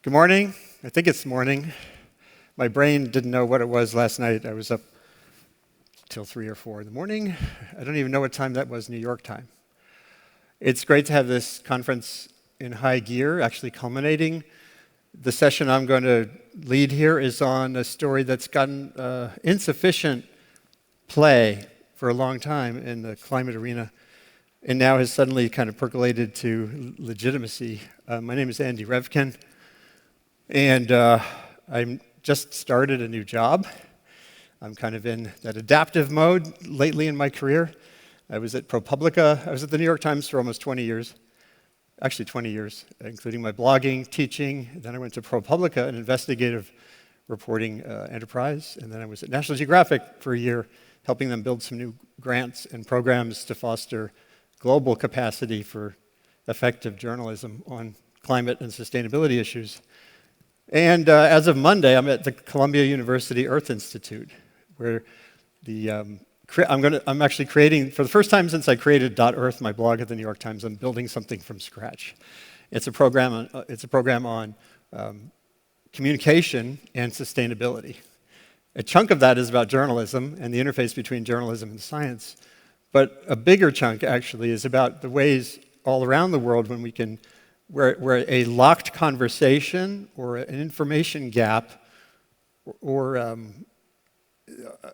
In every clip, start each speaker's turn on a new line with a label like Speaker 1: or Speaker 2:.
Speaker 1: Good morning. I think it's morning. My brain didn't know what it was last night. I was up till 3 or 4 in the morning. I don't even know what time that was, New York time. It's great to have this conference in high gear, actually culminating. The session I'm going to lead here is on a story that's gotten insufficient play for a long time in the climate arena, and now has suddenly kind of percolated to legitimacy. My name is Andy Revkin. And I'm just started a new job. I'm kind of in that adaptive mode lately in my career. I was at ProPublica. I was at the New York Times for almost 20 years. Actually 20 years, including my blogging, teaching. Then I went to ProPublica, an investigative reporting enterprise. And then I was at National Geographic for a year, helping them build some new grants and programs to foster global capacity for effective journalism on climate and sustainability issues. And as of Monday, I'm at the Columbia University Earth Institute, where I'm actually creating, for the first time since I created .earth, my blog at the New York Times, I'm building something from scratch. It's a program on communication and sustainability. A chunk of that is about journalism and the interface between journalism and science. But a bigger chunk, actually, is about the ways all around the world when we can where a locked conversation or an information gap or an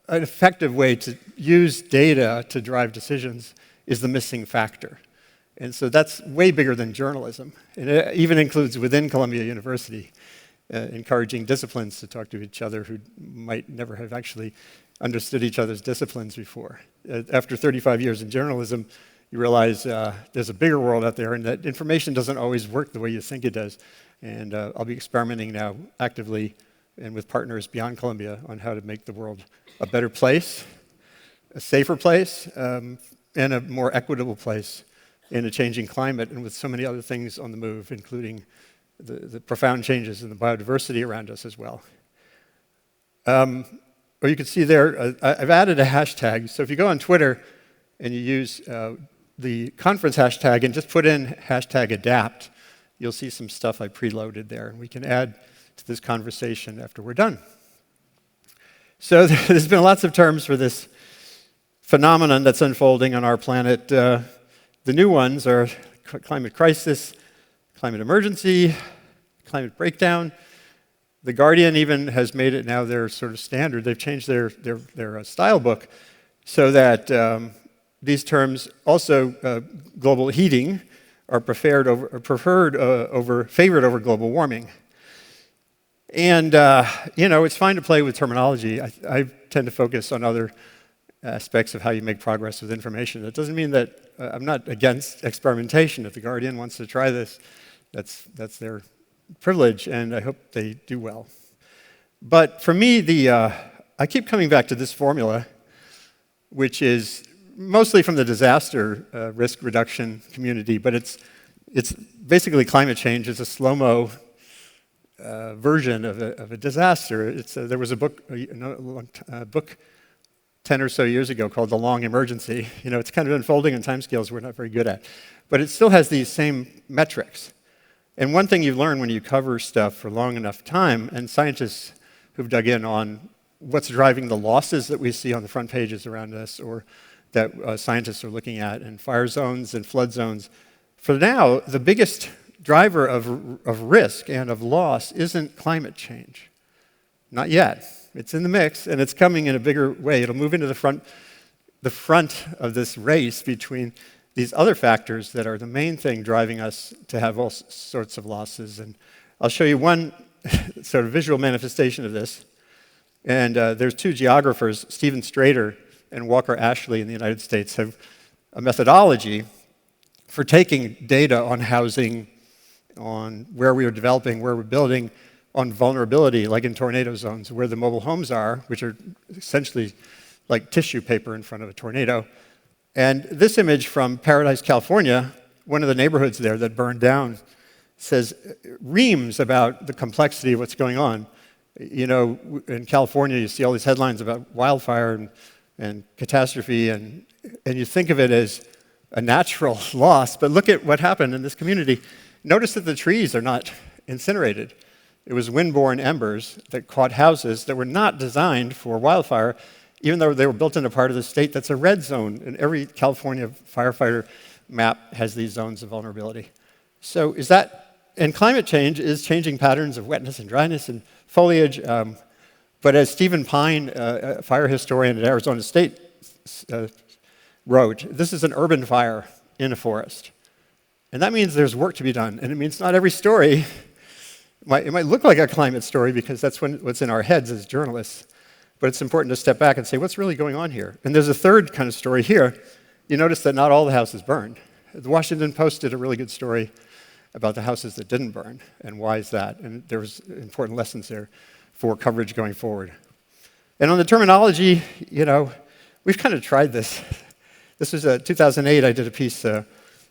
Speaker 1: effective way to use data to drive decisions is the missing factor. And so that's way bigger than journalism. And it even includes within Columbia University, encouraging disciplines to talk to each other who might never have actually understood each other's disciplines before. After 35 years in journalism, you realize there's a bigger world out there and that information doesn't always work the way you think it does. And I'll be experimenting now actively and with partners beyond Columbia on how to make the world a better place, a safer place, and a more equitable place in a changing climate and with so many other things on the move, including the profound changes in the biodiversity around us as well. Or you can see there, I've added a hashtag. So if you go on Twitter and you use the conference hashtag and just put in hashtag adapt, you'll see some stuff I preloaded there, and we can add to this conversation after we're done. So there's been lots of terms for this phenomenon that's unfolding on our planet. The new ones are climate crisis, climate emergency, climate breakdown. The Guardian even has made it now their sort of standard. They've changed their style book so that these terms, also global heating, are favored over global warming. And it's fine to play with terminology. I tend to focus on other aspects of how you make progress with information. That doesn't mean that I'm not against experimentation. If the Guardian wants to try this, that's their privilege, and I hope they do well. But for me, I keep coming back to this formula, which is mostly from the disaster risk reduction community, but it's basically climate change is a slow-mo version of a disaster. There was a book 10 or so years ago called The Long Emergency. It's kind of unfolding on timescales we're not very good at, but it still has these same metrics. And one thing you learn when you cover stuff for long enough time, and scientists who've dug in on what's driving the losses that we see on the front pages around us, or that scientists are looking at in fire zones and flood zones. For now, the biggest driver of risk and of loss isn't climate change. Not yet. It's in the mix, and it's coming in a bigger way. It'll move into the front of this race between these other factors that are the main thing driving us to have all sorts of losses. And I'll show you one sort of visual manifestation of this. And there's two geographers, Stephen Strader and Walker Ashley in the United States, have a methodology for taking data on housing, on where we are developing, where we're building, on vulnerability, like in tornado zones, where the mobile homes are, which are essentially like tissue paper in front of a tornado. And this image from Paradise, California, one of the neighborhoods there that burned down, reams about the complexity of what's going on. In California, you see all these headlines about wildfire and catastrophe, and you think of it as a natural loss, but look at what happened in this community. Notice that the trees are not incinerated. It was wind-borne embers that caught houses that were not designed for wildfire, even though they were built in a part of the state that's a red zone. And every California firefighter map has these zones of vulnerability. So and climate change is changing patterns of wetness and dryness and foliage. But as Stephen Pine, a fire historian at Arizona State, wrote, this is an urban fire in a forest. And that means there's work to be done. And it means not every story, it might look like a climate story because that's what's in our heads as journalists. But it's important to step back and say, what's really going on here? And there's a third kind of story here. You notice that not all the houses burned. The Washington Post did a really good story about the houses that didn't burn, and why is that? And there was important lessons there for coverage going forward. And on the terminology, we've kind of tried this. This was 2008, I did a piece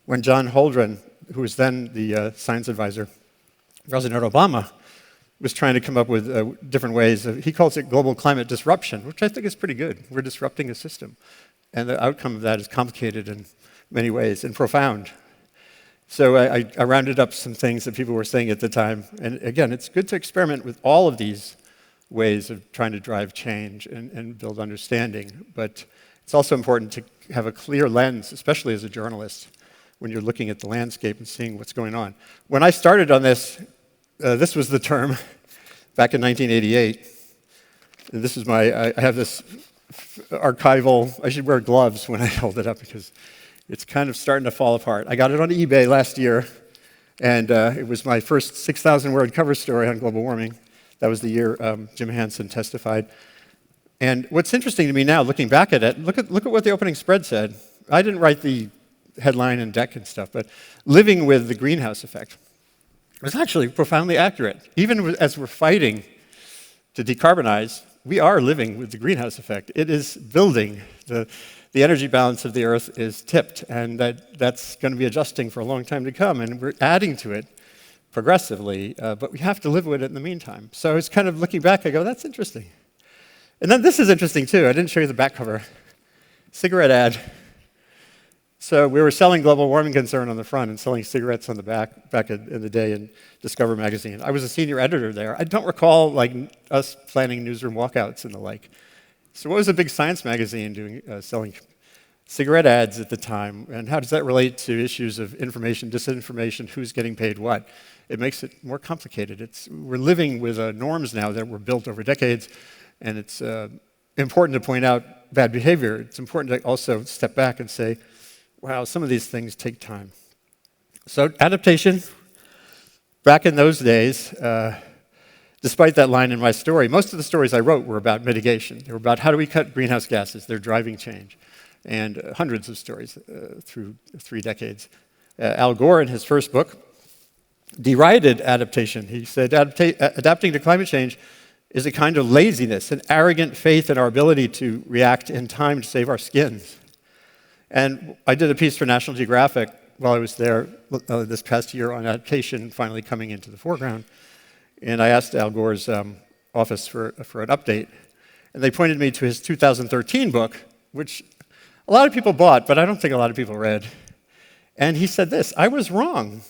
Speaker 1: when John Holdren, who was then the science advisor, President Obama, was trying to come up with different ways. He calls it global climate disruption, which I think is pretty good. We're disrupting a system. And the outcome of that is complicated in many ways and profound. So I rounded up some things that people were saying at the time. And again, it's good to experiment with all of these ways of trying to drive change and build understanding. But it's also important to have a clear lens, especially as a journalist, when you're looking at the landscape and seeing what's going on. When I started on this, this was the term back in 1988. And this is I have this archival, I should wear gloves when I hold it up because it's kind of starting to fall apart. I got it on eBay last year, and it was my first 6,000-word cover story on global warming. That was the year Jim Hansen testified. And what's interesting to me now, looking back at it, look at what the opening spread said. I didn't write the headline and deck and stuff, but living with the greenhouse effect was actually profoundly accurate. Even as we're fighting to decarbonize, we are living with the greenhouse effect. It is building. The energy balance of the Earth is tipped, and that's going to be adjusting for a long time to come, and we're adding to it progressively, but we have to live with it in the meantime. So I was kind of looking back, I go, that's interesting. And then this is interesting too. I didn't show you the back cover. Cigarette ad. So we were selling Global Warming Concern on the front and selling cigarettes on the back in the day in Discover magazine. I was a senior editor there. I don't recall us planning newsroom walkouts and the like. So what was a big science magazine doing, selling cigarette ads at the time, and how does that relate to issues of information, disinformation, who's getting paid what? It makes it more complicated. We're living with norms now that were built over decades, and it's important to point out bad behavior. It's important to also step back and say, wow, some of these things take time. So adaptation, back in those days, despite that line in my story, most of the stories I wrote were about mitigation. They were about how do we cut greenhouse gases, they're driving change. And hundreds of stories through 3 decades. Al Gore, in his first book, derided adaptation. He said, adapting to climate change is a kind of laziness, an arrogant faith in our ability to react in time to save our skins. And I did a piece for National Geographic while I was there this past year on adaptation finally coming into the foreground. And I asked Al Gore's office for an update. And they pointed me to his 2013 book, which a lot of people bought, but I don't think a lot of people read. And he said this, I was wrong.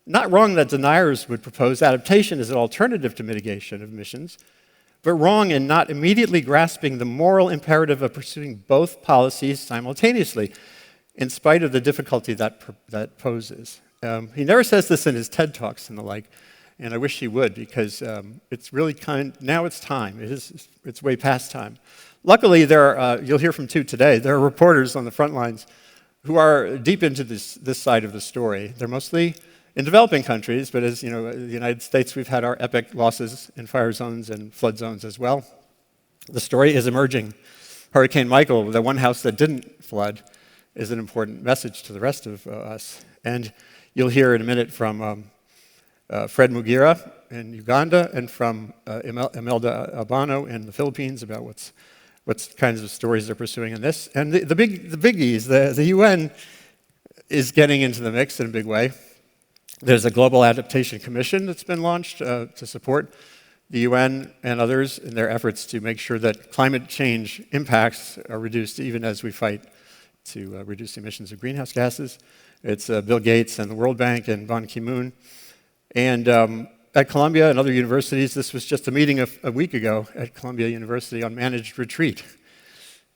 Speaker 1: Not wrong that deniers would propose adaptation as an alternative to mitigation of emissions, but wrong in not immediately grasping the moral imperative of pursuing both policies simultaneously, in spite of the difficulty that poses. He never says this in his TED Talks and the like, and I wish he would, because it's really now it's time. It's way past time. Luckily, you'll hear from 2 today, there are reporters on the front lines who are deep into this side of the story. They're mostly in developing countries, but as you know, the United States, we've had our epic losses in fire zones and flood zones as well. The story is emerging. Hurricane Michael, the one house that didn't flood, is an important message to the rest of us. And you'll hear in a minute from Fred Mugira in Uganda and from Imelda Albano in the Philippines about what kinds of stories they're pursuing in this. And the biggies, the UN is getting into the mix in a big way. There's a Global Adaptation Commission that's been launched to support the UN and others in their efforts to make sure that climate change impacts are reduced even as we fight to reduce emissions of greenhouse gases. It's Bill Gates and the World Bank and Ban Ki-moon. And at Columbia and other universities, this was just a meeting a week ago at Columbia University on managed retreat.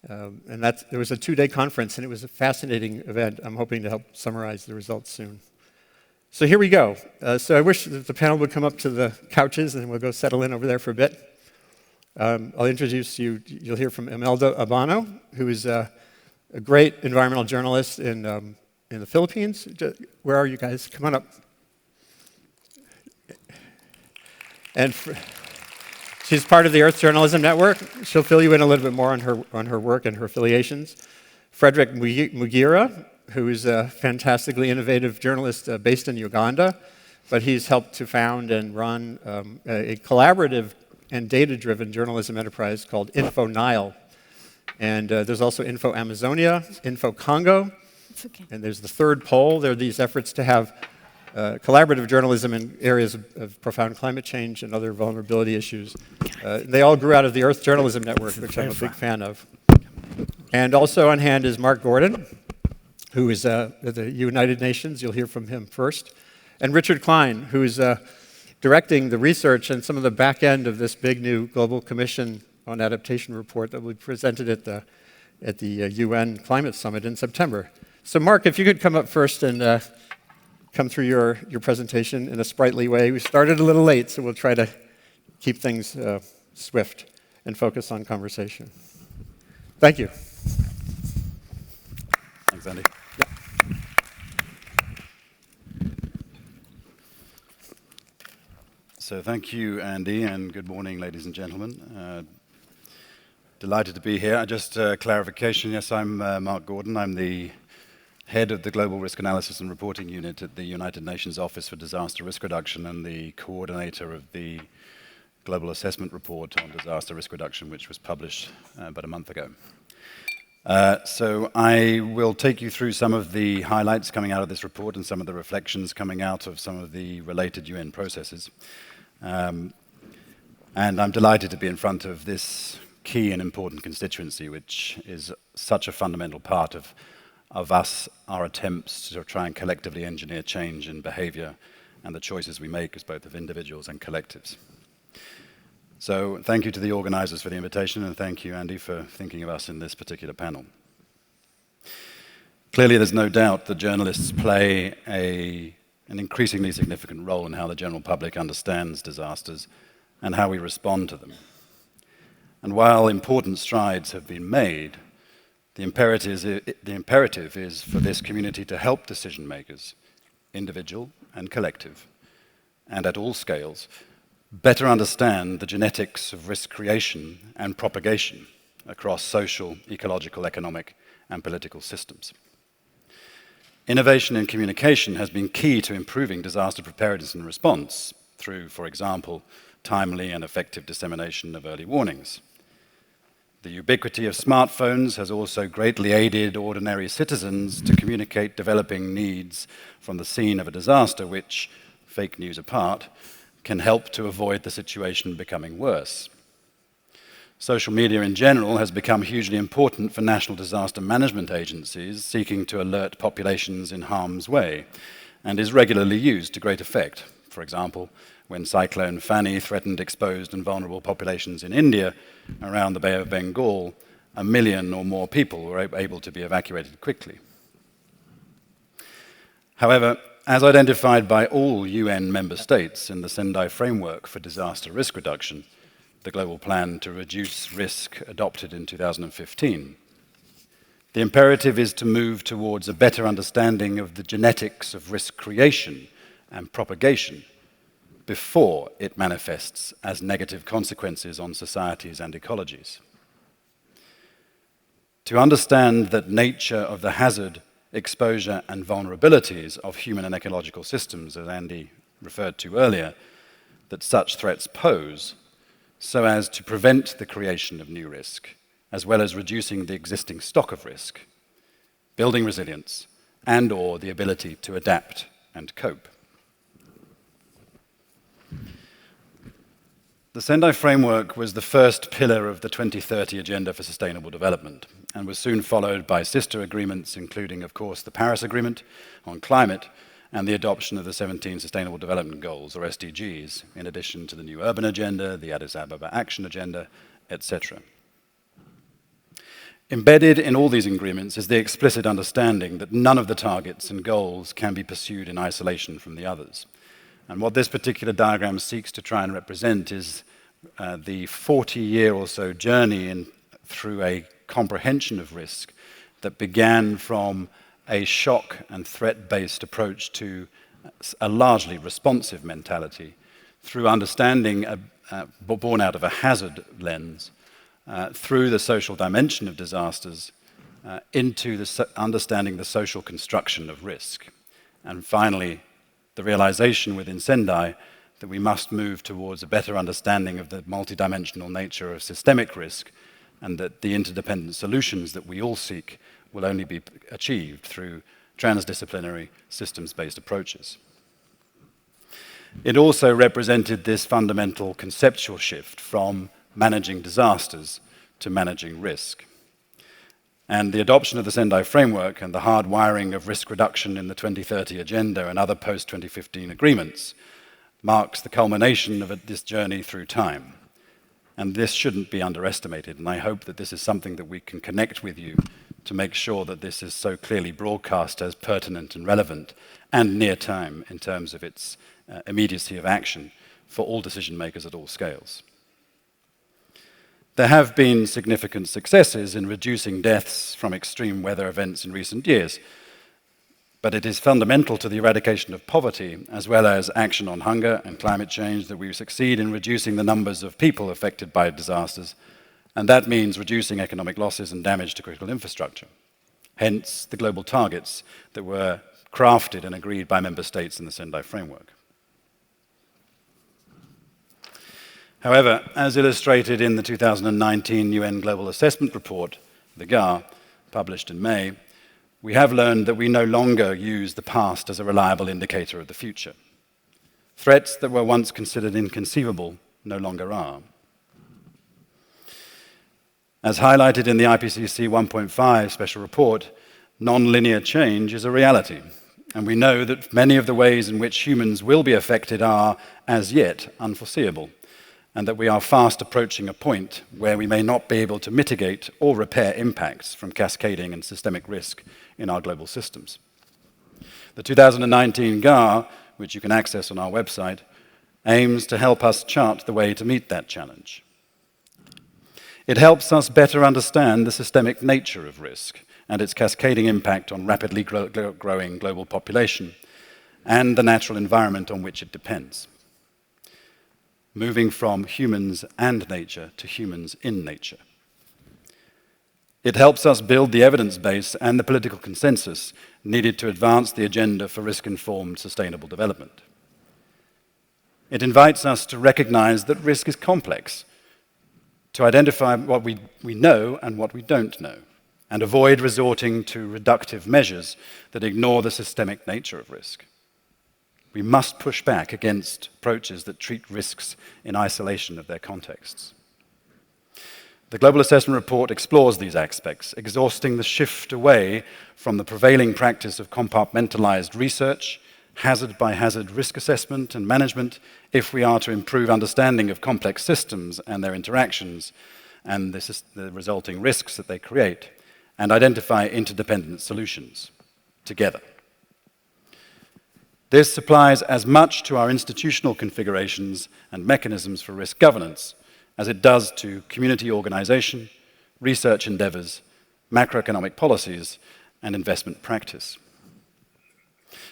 Speaker 1: And there was a 2-day conference, and it was a fascinating event. I'm hoping to help summarize the results soon. So here we go. So I wish that the panel would come up to the couches, and we'll go settle in over there for a bit. I'll introduce you. You'll hear from Imelda Abano, who is a great environmental journalist in the Philippines. Where are you guys? Come on up. And she's part of the Earth Journalism Network. She'll fill you in a little bit more on her work and her affiliations. Frederick Mugira, who is a fantastically innovative journalist based in Uganda, but he's helped to found and run a collaborative and data-driven journalism enterprise called Info Nile. And there's also Info Amazonia, Info Congo, and there's the third pole. There are these efforts to have collaborative journalism in areas of profound climate change and other vulnerability issues. They all grew out of the Earth Journalism Network, which I'm a big fan of. And also on hand is Marc Gordon, who is at the United Nations. You'll hear from him first. And Richard Klein, who is directing the research and some of the back end of this big new Global Commission on Adaptation report that will be presented at the UN Climate Summit in September. So Marc, if you could come up first and come through your presentation in a sprightly way. We started a little late, so we'll try to keep things swift and focus on conversation. Thank you.
Speaker 2: Thanks, Andy. So thank you, Andy, and good morning, ladies and gentlemen. Delighted to be here. Just clarification, yes, I'm Marc Gordon. I'm the head of the Global Risk Analysis and Reporting Unit at the United Nations Office for Disaster Risk Reduction and the coordinator of the Global Assessment Report on Disaster Risk Reduction, which was published about a month ago. So I will take you through some of the highlights coming out of this report and some of the reflections coming out of some of the related UN processes. And I'm delighted to be in front of this key and important constituency, which is such a fundamental part of us, our attempts to try and collectively engineer change in behavior and the choices we make as both of individuals and collectives. So thank you to the organizers for the invitation, and thank you, Andy, for thinking of us in this particular panel. Clearly, there's no doubt that journalists play an increasingly significant role in how the general public understands disasters and how we respond to them. And while important strides have been made, the imperative is for this community to help decision makers, individual and collective, and at all scales, better understand the genetics of risk creation and propagation across social, ecological, economic, and political systems. Innovation in communication has been key to improving disaster preparedness and response through, for example, timely and effective dissemination of early warnings. The ubiquity of smartphones has also greatly aided ordinary citizens to communicate developing needs from the scene of a disaster, which, fake news apart, can help to avoid the situation becoming worse. Social media in general has become hugely important for national disaster management agencies seeking to alert populations in harm's way, and is regularly used to great effect. For example, when Cyclone Fani threatened exposed and vulnerable populations in India around the Bay of Bengal, 1 million or more people were able to be evacuated quickly. However, as identified by all UN member states in the Sendai Framework for Disaster Risk Reduction, the global plan to reduce risk adopted in 2015, the imperative is to move towards a better understanding of the genetics of risk creation and propagation before it manifests as negative consequences on societies and ecologies. To understand that nature of the hazard, exposure, and vulnerabilities of human and ecological systems, as Andy referred to earlier, that such threats pose, so as to prevent the creation of new risk, as well as reducing the existing stock of risk, building resilience, and/or the ability to adapt and cope. The Sendai Framework was the first pillar of the 2030 Agenda for Sustainable Development and was soon followed by sister agreements, including, of course, the Paris Agreement on climate and the adoption of the 17 Sustainable Development Goals, or SDGs, in addition to the new Urban Agenda, the Addis Ababa Action Agenda, etc. Embedded in all these agreements is the explicit understanding that none of the targets and goals can be pursued in isolation from the others. And what this particular diagram seeks to try and represent is the 40-year or so journey through a comprehension of risk that began from a shock and threat-based approach to a largely responsive mentality through understanding born out of a hazard lens, through the social dimension of disasters, into understanding the social construction of risk. And finally, the realization within Sendai that we must move towards a better understanding of the multidimensional nature of systemic risk, and that the interdependent solutions that we all seek will only be achieved through transdisciplinary, systems-based approaches. It also represented this fundamental conceptual shift from managing disasters to managing risk. And the adoption of the Sendai framework and the hard wiring of risk reduction in the 2030 Agenda and other post-2015 agreements marks the culmination of this journey through time. And this shouldn't be underestimated, and I hope that this is something that we can connect with you to make sure that this is so clearly broadcast as pertinent and relevant and near time in terms of its immediacy of action for all decision makers at all scales. There have been significant successes in reducing deaths from extreme weather events in recent years, but it is fundamental to the eradication of poverty, as well as action on hunger and climate change, that we succeed in reducing the numbers of people affected by disasters, and that means reducing economic losses and damage to critical infrastructure. Hence, the global targets that were crafted and agreed by member states in the Sendai framework. However, as illustrated in the 2019 UN Global Assessment Report, the GAR, published in May, we have learned that we no longer use the past as a reliable indicator of the future. Threats that were once considered inconceivable no longer are. As highlighted in the IPCC 1.5 special report, non-linear change is a reality, and we know that many of the ways in which humans will be affected are, as yet, unforeseeable, and that we are fast approaching a point where we may not be able to mitigate or repair impacts from cascading and systemic risk in our global systems. The 2019 GAR, which you can access on our website, aims to help us chart the way to meet that challenge. It helps us better understand the systemic nature of risk and its cascading impact on rapidly growing global population and the natural environment on which it depends, moving from humans and nature to humans in nature. It helps us build the evidence base and the political consensus needed to advance the agenda for risk-informed sustainable development. It invites us to recognize that risk is complex, to identify what we know and what we don't know, and avoid resorting to reductive measures that ignore the systemic nature of risk. We must push back against approaches that treat risks in isolation of their contexts. The Global Assessment Report explores these aspects, exhausting the shift away from the prevailing practice of compartmentalized research, hazard-by-hazard risk assessment and management, if we are to improve understanding of complex systems and their interactions and the resulting risks that they create, and identify interdependent solutions together. This applies as much to our institutional configurations and mechanisms for risk governance as it does to community organization, research endeavors, macroeconomic policies, and investment practice.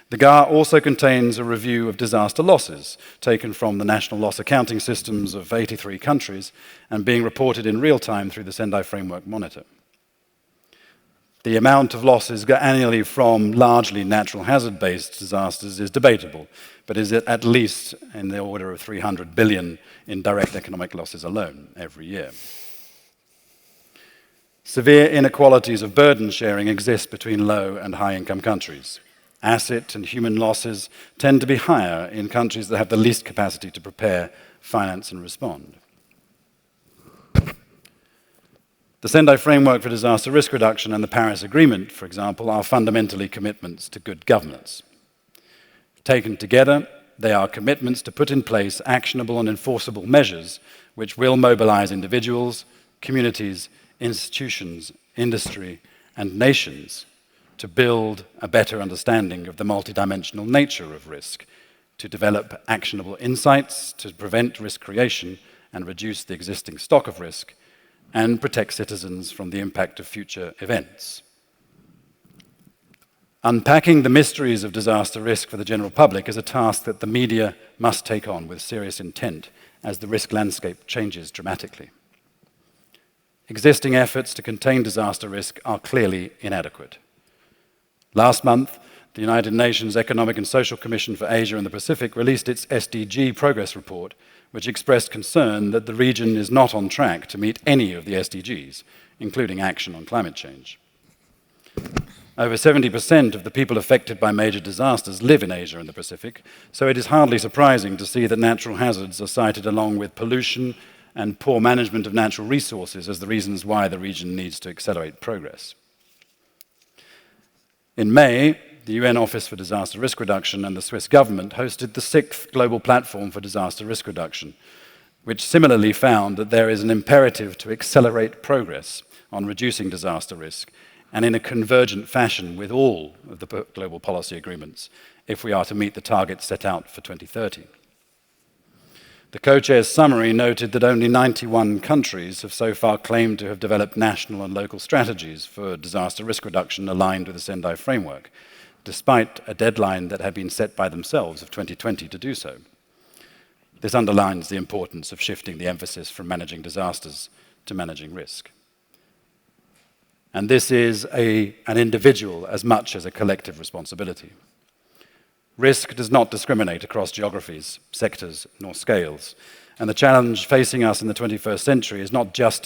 Speaker 2: The GAR also contains a review of disaster losses taken from the national loss accounting systems of 83 countries and being reported in real time through the Sendai Framework Monitor. The amount of losses annually from largely natural hazard-based disasters is debatable, but is at least in the order of 300 billion in direct economic losses alone every year. Severe inequalities of burden sharing exist between low and high-income countries. Asset and human losses tend to be higher in countries that have the least capacity to prepare, finance, and respond. The Sendai Framework for Disaster Risk Reduction and the Paris Agreement, for example, are fundamentally commitments to good governance. Taken together, they are commitments to put in place actionable and enforceable measures which will mobilize individuals, communities, institutions, industry, and nations to build a better understanding of the multidimensional nature of risk, to develop actionable insights, to prevent risk creation and reduce the existing stock of risk, and protect citizens from the impact of future events. Unpacking the mysteries of disaster risk for the general public is a task that the media must take on with serious intent as the risk landscape changes dramatically. Existing efforts to contain disaster risk are clearly inadequate. Last month, the United Nations Economic and Social Commission for Asia and the Pacific released its SDG progress report, which expressed concern that the region is not on track to meet any of the SDGs, including action on climate change. Over 70% of the people affected by major disasters live in Asia and the Pacific, so it is hardly surprising to see that natural hazards are cited along with pollution and poor management of natural resources as the reasons why the region needs to accelerate progress. In May, the UN Office for Disaster Risk Reduction and the Swiss government hosted the 6th Global Platform for Disaster Risk Reduction, which similarly found that there is an imperative to accelerate progress on reducing disaster risk and in a convergent fashion with all of the global policy agreements if we are to meet the targets set out for 2030. The co-chair's summary noted that only 91 countries have so far claimed to have developed national and local strategies for disaster risk reduction aligned with the Sendai framework, despite a deadline that had been set by themselves of 2020 to do so. This underlines the importance of shifting the emphasis from managing disasters to managing risk. And this is an individual as much as a collective responsibility. Risk does not discriminate across geographies, sectors, nor scales. And the challenge facing us in the 21st century is not just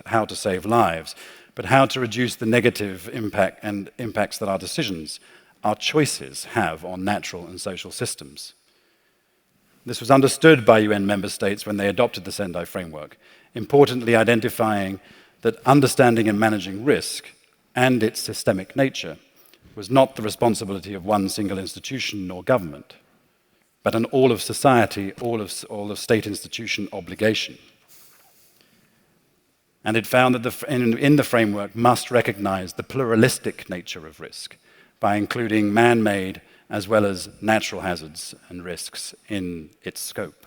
Speaker 2: how to save lives, but how to reduce the negative impact and impacts that our decisions, our choices have on natural and social systems. This was understood by UN member states when they adopted the Sendai framework, importantly identifying that understanding and managing risk and its systemic nature was not the responsibility of one single institution or government, but an all of society, all of state institution obligation. And it found that in the framework must recognize the pluralistic nature of risk by including man-made as well as natural hazards and risks in its scope.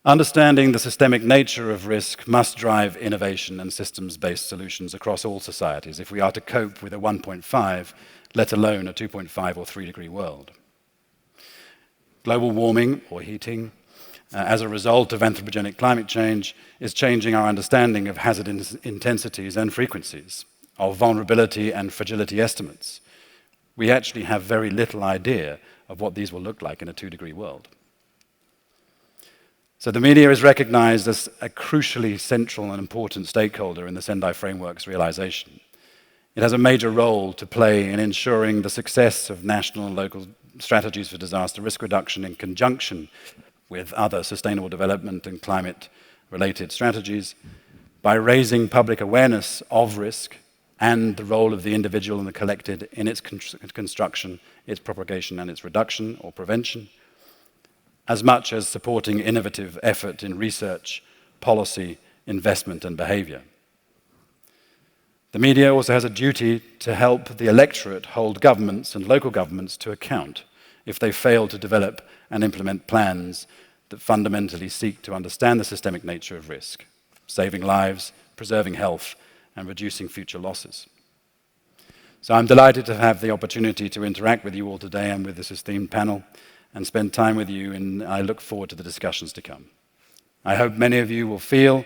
Speaker 2: Understanding the systemic nature of risk must drive innovation and systems-based solutions across all societies if we are to cope with a 1.5, let alone a 2.5 or 3 degree world. Global warming or heating, as a result of anthropogenic climate change, is changing our understanding of hazard intensities and frequencies, of vulnerability and fragility estimates. We actually have very little idea of what these will look like in a 2 degree world. So the media is recognized as a crucially central and important stakeholder in the Sendai framework's realization. It has a major role to play in ensuring the success of national and local strategies for disaster risk reduction in conjunction with other sustainable development and climate-related strategies by raising public awareness of risk and the role of the individual and the collective in its construction, its propagation, and its reduction or prevention, as much as supporting innovative effort in research, policy, investment, and behavior. The media also has a duty to help the electorate hold governments and local governments to account if they fail to develop and implement plans that fundamentally seek to understand the systemic nature of risk, saving lives, preserving health, and reducing future losses. So I'm delighted to have the opportunity to interact with you all today and with this esteemed panel and spend time with you, and I look forward to the discussions to come. I hope many of you will feel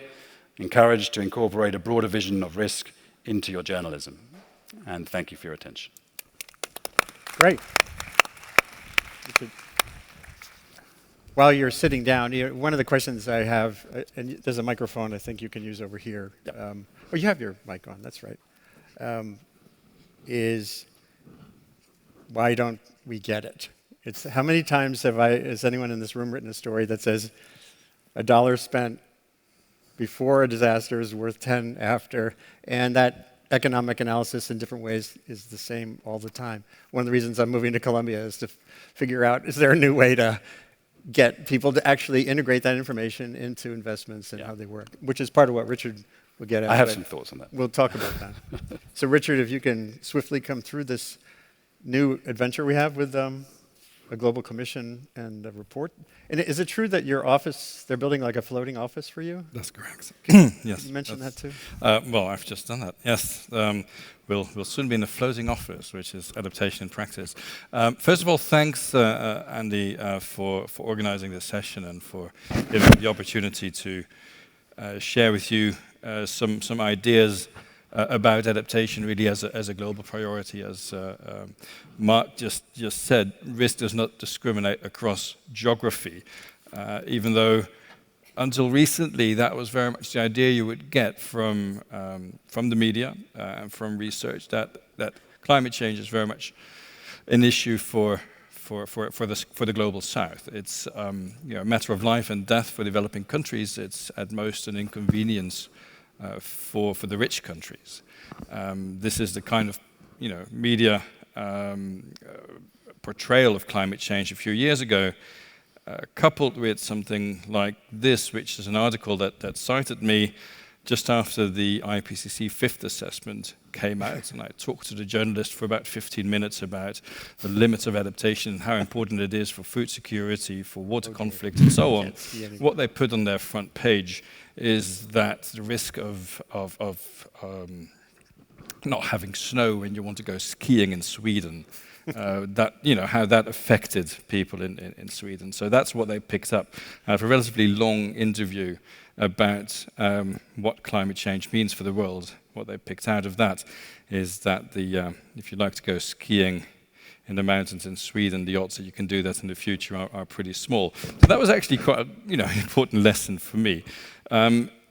Speaker 2: encouraged to incorporate a broader vision of risk into your journalism. And thank you for your attention.
Speaker 1: Great. While you're sitting down, one of the questions I have, and there's a microphone I think you can use over here.
Speaker 2: Yep.
Speaker 1: Oh, you have your mic on, that's right. Is why don't we get it? It's how many times has anyone in this room written a story that says $1 spent before a disaster is worth 10 after, and that economic analysis in different ways is the same all the time. One of the reasons I'm moving to Colombia is to figure out, is there a new way to get people to actually integrate that information into investments and how they work, which is part of what Richard will get at.
Speaker 2: I have some thoughts on that.
Speaker 1: We'll talk about that. So Richard, if you can swiftly come through this new adventure we have with a global commission and a report. And is it true that your office, they're building like a floating office for you?
Speaker 3: That's correct.
Speaker 1: Yes. You mentioned that too?
Speaker 3: Well, I've just done that, yes. We'll soon be in a floating office, which is adaptation in practice. First of all, thanks, Andy, for organizing this session and for giving me the opportunity to share with you some ideas about adaptation really as a global priority. As Marc just said, risk does not discriminate across geography, even though until recently that was very much the idea you would get from the media and from research, that climate change is very much an issue for the global south. It's a matter of life and death for developing countries. It's at most an inconvenience for the rich countries. This is the kind of media portrayal of climate change a few years ago, coupled with something like this, which is an article that cited me just after the IPCC fifth assessment came out, and I talked to the journalist for about 15 minutes about the limits of adaptation and how important it is for food security, for water conflict, and so on. What they put on their front page is that the risk of not having snow when you want to go skiing in Sweden, how that affected people in Sweden. So that's what they picked up out of a relatively long interview about what climate change means for the world. What they picked out of that is that if you like to go skiing in the mountains in Sweden, the odds that you can do that in the future are pretty small. So that was actually quite an important lesson for me.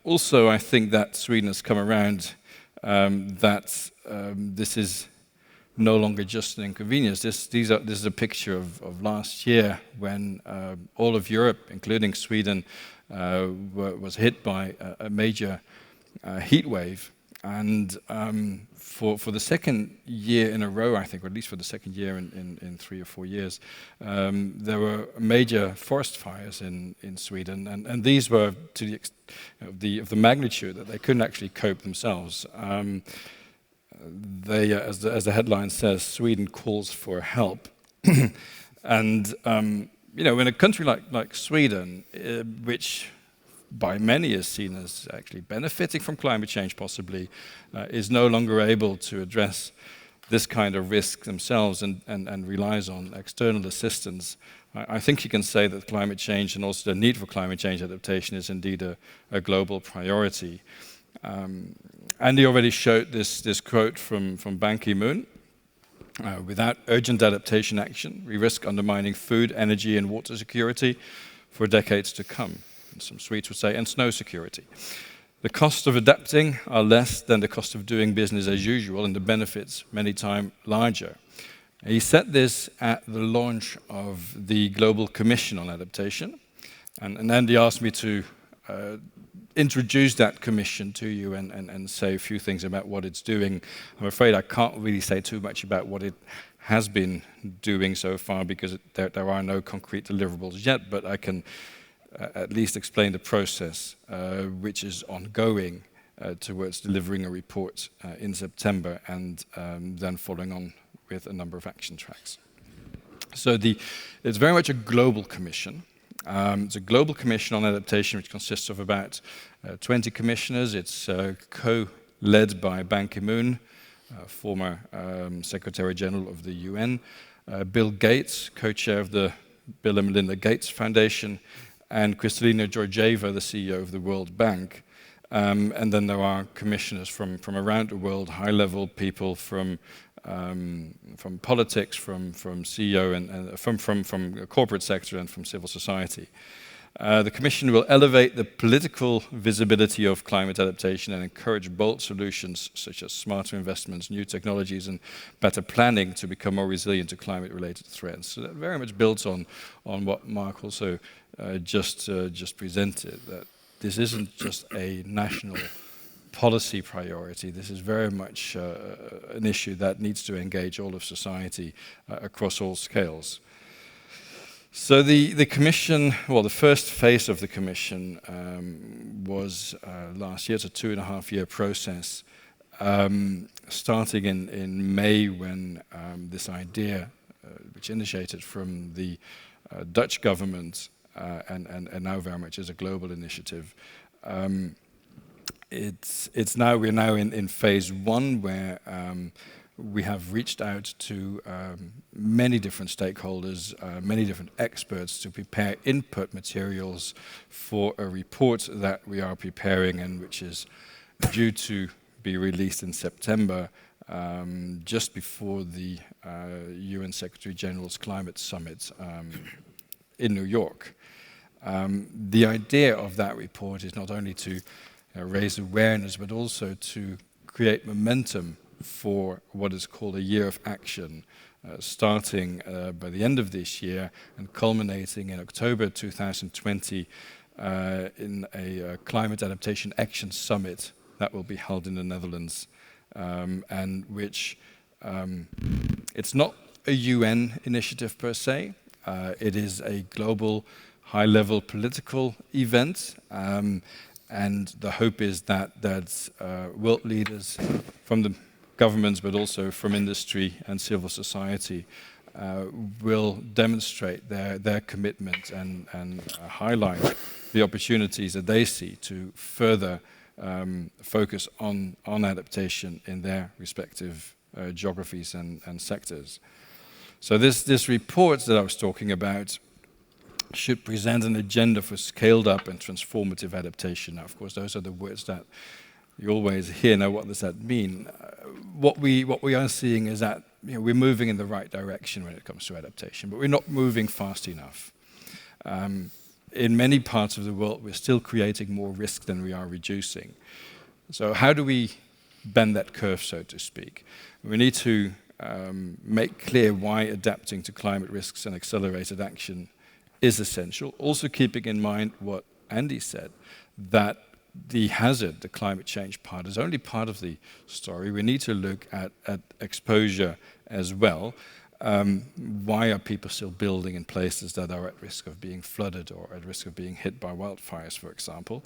Speaker 3: Also, I think that Sweden has come around that this is no longer just an inconvenience. This is a picture of last year when all of Europe, including Sweden, was hit by a major heat wave. And for the second year in a row, I think, or at least for the second year in 3 or 4 years, there were major forest fires in Sweden, and these were to the of the magnitude that they couldn't actually cope themselves. As the headline says, Sweden calls for help, and in a country like Sweden, which by many is seen as actually benefiting from climate change possibly, is no longer able to address this kind of risk themselves and relies on external assistance. I think you can say that climate change and also the need for climate change adaptation is indeed a global priority. Andy already showed this quote from Ban Ki-moon. Without urgent adaptation action, we risk undermining food, energy and water security for decades to come. Some Swedes would say, and snow security. The costs of adapting are less than the cost of doing business as usual, and the benefits many times larger. He said this at the launch of the Global Commission on Adaptation, and Andy asked me to introduce that commission to you and say a few things about what it's doing. I'm afraid I can't really say too much about what it has been doing so far because there are no concrete deliverables yet, but I can at least explain the process which is ongoing towards delivering a report in September and then following on with a number of action tracks. So it's very much a global commission. It's a global commission on adaptation which consists of about 20 commissioners. It's co-led by Ban Ki-moon, former Secretary General of the UN, Bill Gates, co-chair of the Bill and Melinda Gates Foundation, and Kristalina Georgieva, the CEO of the World Bank. And then there are commissioners from around the world, high-level people from politics, from CEO and from the corporate sector and from civil society. The Commission will elevate the political visibility of climate adaptation and encourage bold solutions such as smarter investments, new technologies, and better planning to become more resilient to climate-related threats. So that very much builds on what Marc also just presented, that this isn't just a national policy priority. This is very much an issue that needs to engage all of society across all scales. So the Commission, well, the first phase of the Commission was last year. It's a 2.5-year process, starting in May when this idea, which initiated from the Dutch government and now very much as a global initiative. We're now in phase 1 where we have reached out to many different stakeholders, many different experts to prepare input materials for a report that we are preparing and which is due to be released in September, just before the UN Secretary General's Climate Summit in New York. The idea of that report is not only to raise awareness, but also to create momentum for what is called a year of action, starting by the end of this year and culminating in October 2020 in a climate adaptation action summit that will be held in the Netherlands, and which it's not a UN initiative per se. It is a global high-level political event, and the hope is that world leaders from the governments, but also from industry and civil society, will demonstrate their commitment and highlight the opportunities that they see to further focus on adaptation in their respective geographies and sectors. So this report that I was talking about should present an agenda for scaled up and transformative adaptation. Now, of course, those are the words that you always hear. Now, what does that mean? What we are seeing is that we're moving in the right direction when it comes to adaptation, but we're not moving fast enough. In many parts of the world, we're still creating more risk than we are reducing. So how do we bend that curve, so to speak? We need to make clear why adapting to climate risks and accelerated action is essential. Also keeping in mind what Andy said, that the hazard, the climate change part, is only part of the story. We need to look at exposure as well. Why are people still building in places that are at risk of being flooded or at risk of being hit by wildfires, for example?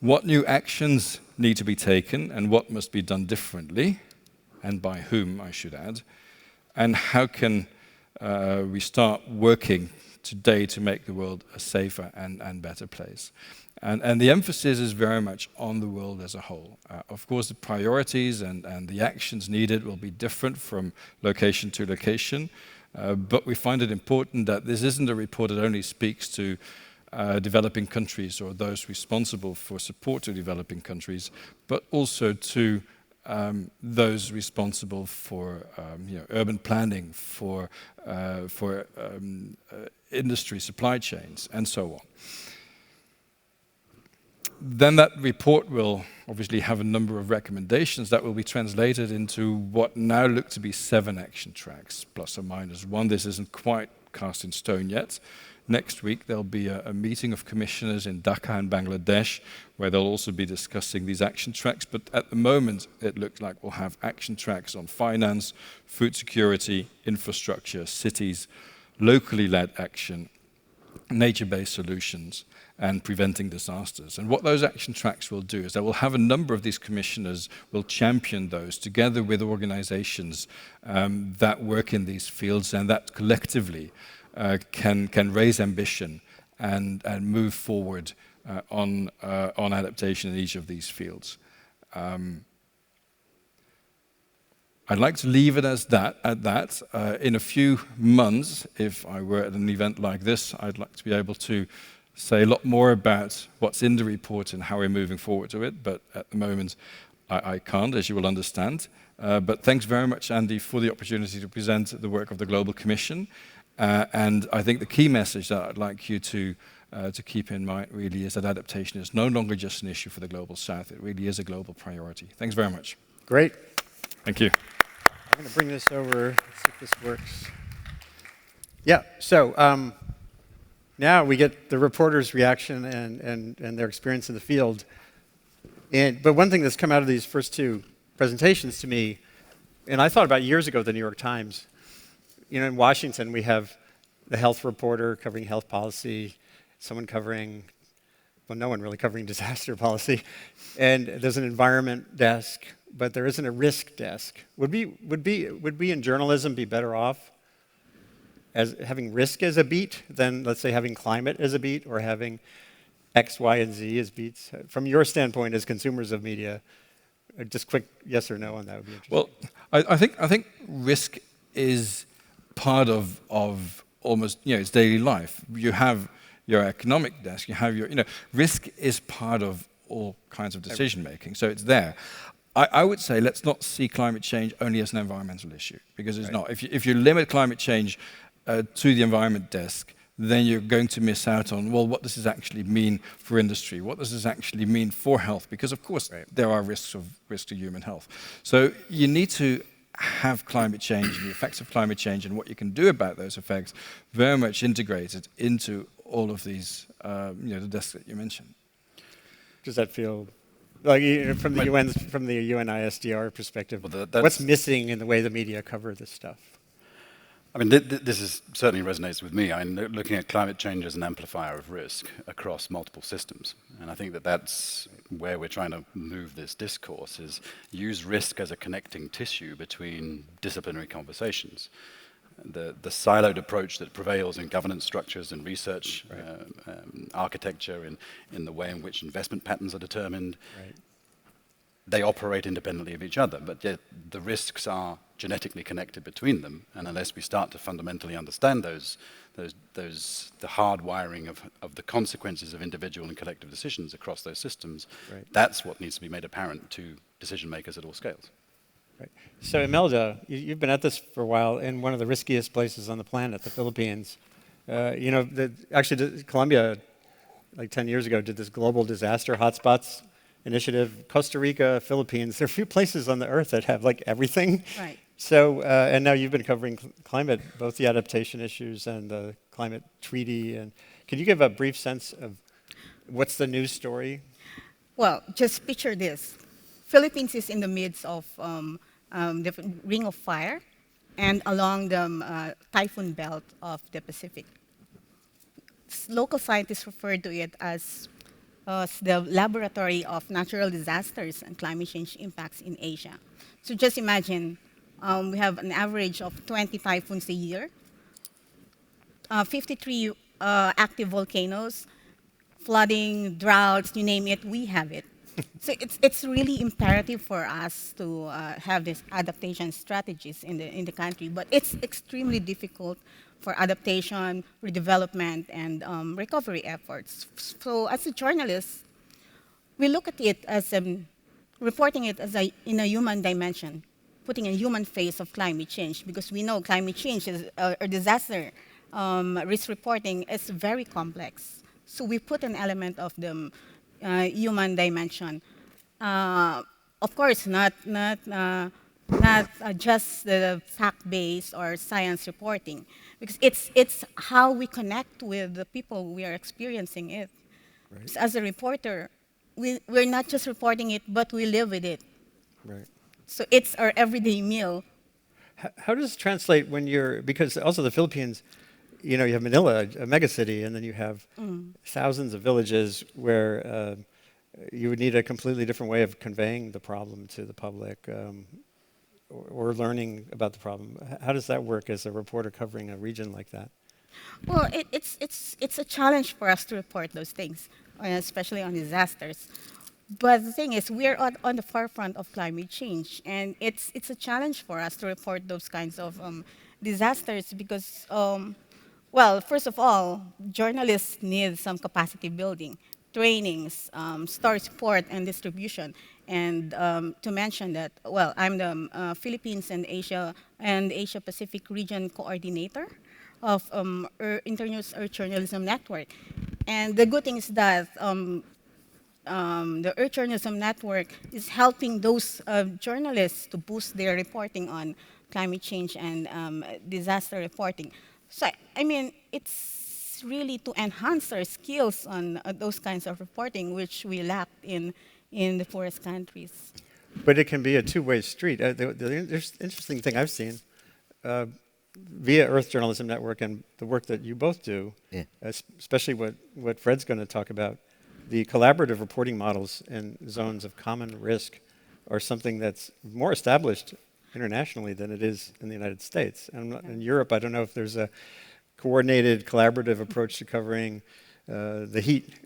Speaker 3: What new actions need to be taken and what must be done differently, and by whom, I should add? And how can we start working today to make the world a safer and better place? And the emphasis is very much on the world as a whole. Of course, the priorities and the actions needed will be different from location to location, but we find it important that this isn't a report that only speaks to developing countries or those responsible for support to developing countries, but also to those responsible for urban planning, for industry supply chains, and so on. Then that report will obviously have a number of recommendations that will be translated into what now look to be 7 action tracks, plus or minus 1. This isn't quite cast in stone yet. Next week there'll be a meeting of commissioners in Dhaka and Bangladesh where they'll also be discussing these action tracks. But at the moment it looks like we'll have action tracks on finance, food security, infrastructure, cities, locally led action, nature-based solutions, and preventing disasters. And what those action tracks will do is they will have a number of these commissioners will champion those together with organizations that work in these fields and that collectively can raise ambition and move forward on adaptation in each of these fields. I'd like to leave it at that. In a few months, if I were at an event like this, I'd like to be able to say a lot more about what's in the report and how we're moving forward to it, but at the moment I can't, as you will understand. But thanks very much, Andy, for the opportunity to present the work of the Global Commission. And I think the key message that I'd like you to keep in mind really is that adaptation is no longer just an issue for the Global South. It really is a global priority. Thanks very much.
Speaker 1: Great.
Speaker 3: Thank you.
Speaker 1: I'm going to bring this over, let's see if this works. Yeah, so now we get the reporter's reaction and their experience in the field. But one thing that's come out of these first two presentations to me, and I thought about years ago, the New York Times. In Washington, we have the health reporter covering health policy, someone covering, well, no one really covering disaster policy, and there's an environment desk, but there isn't a risk desk. Would we in journalism be better off as having risk as a beat than, let's say, having climate as a beat or having X, Y, and Z as beats? From your standpoint as consumers of media, just quick yes or no on that would be interesting.
Speaker 3: Well, I think risk is part of almost its daily life. You have your economic desk. You have your risk is part of all kinds of decision making. So it's there. I would say let's not see climate change only as an environmental issue, because it's not. If you limit climate change to the environment desk, then you're going to miss out on, well, what does this actually mean for industry? What does this actually mean for health? Because, of course, there are risks to human health. So you need to have climate change and the effects of climate change and what you can do about those effects very much integrated into all of these, the desks that you mentioned.
Speaker 1: Does that feel like from the UNISDR perspective?
Speaker 2: Well,
Speaker 1: what's missing in the way the media cover this stuff?
Speaker 2: I mean, this certainly resonates with me. I'm looking at climate change as an amplifier of risk across multiple systems. And I think that's where we're trying to move this discourse, is use risk as a connecting tissue between disciplinary conversations. The siloed approach that prevails in governance structures and research architecture, in the way in which investment patterns are determined, they operate independently of each other, but yet the risks are genetically connected between them, and unless we start to fundamentally understand the hardwiring of the consequences of individual and collective decisions across those systems, that's what needs to be made apparent to decision makers at all scales.
Speaker 1: Right. So Imelda, you've been at this for a while in one of the riskiest places on the planet, the Philippines. Actually, Colombia, like 10 years ago, did this global disaster hotspots initiative. Costa Rica, Philippines, there are a few places on the earth that have like everything.
Speaker 4: Right.
Speaker 1: So, and now you've been covering climate, both the adaptation issues and the climate treaty. And can you give a brief sense of what's the news story?
Speaker 4: Well, just picture this. Philippines is in the midst of the ring of fire and along the typhoon belt of the Pacific. Local scientists refer to it as the laboratory of natural disasters and climate change impacts in Asia. So just imagine, we have an average of 20 typhoons a year, 53 active volcanoes, flooding, droughts, you name it, we have it. So it's really imperative for us to have these adaptation strategies in the country, but it's extremely difficult for adaptation, redevelopment, and recovery efforts. So as a journalist, we look at it as reporting it as in a human dimension, putting a human face of climate change, because we know climate change is, or disaster risk reporting is very complex. So we put an element of the human dimension. Of course, not just the fact-based or science reporting, because it's how we connect with the people we are experiencing it. Right. So as a reporter, we're not just reporting it, but we live with it.
Speaker 1: Right.
Speaker 4: So it's our everyday meal.
Speaker 1: How does it translate when because also the Philippines, you have Manila, a megacity, and then you have thousands of villages where you would need a completely different way of conveying the problem to the public or learning about the problem. How does that work as a reporter covering a region like that?
Speaker 4: Well, it's a challenge for us to report those things, especially on disasters. But the thing is, we're on the forefront of climate change, and it's a challenge for us to report those kinds of disasters because, well, first of all, journalists need some capacity building, trainings, story support, and distribution. And to mention that, well, I'm the Philippines and Asia Pacific region coordinator of Internews Earth Journalism Network. And the good thing is that the Earth Journalism Network is helping those journalists to boost their reporting on climate change and disaster reporting. So, I mean, it's really to enhance our skills on those kinds of reporting, which we lacked in in the forest countries.
Speaker 1: But it can be a two-way street. There's interesting thing I've seen via Earth Journalism Network and the work that you both do,
Speaker 5: Yeah.
Speaker 1: especially what Fred's going to talk about, the collaborative reporting models in zones of common risk are something that's more established internationally than it is in the United States. And in Europe, I don't know if there's a coordinated collaborative approach to covering the heat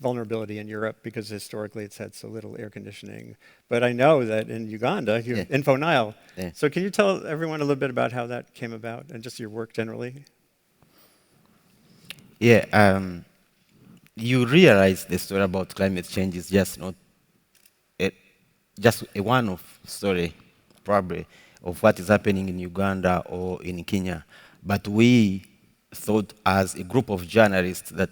Speaker 1: vulnerability in Europe, because historically it's had so little air conditioning. But I know that in Uganda, you have Info Nile.
Speaker 5: Yeah.
Speaker 1: So can you tell everyone a little bit about how that came about and just your work generally?
Speaker 5: Yeah, you realize the story about climate change is just not just a one-off story, probably, of what is happening in Uganda or in Kenya. But we thought as a group of journalists that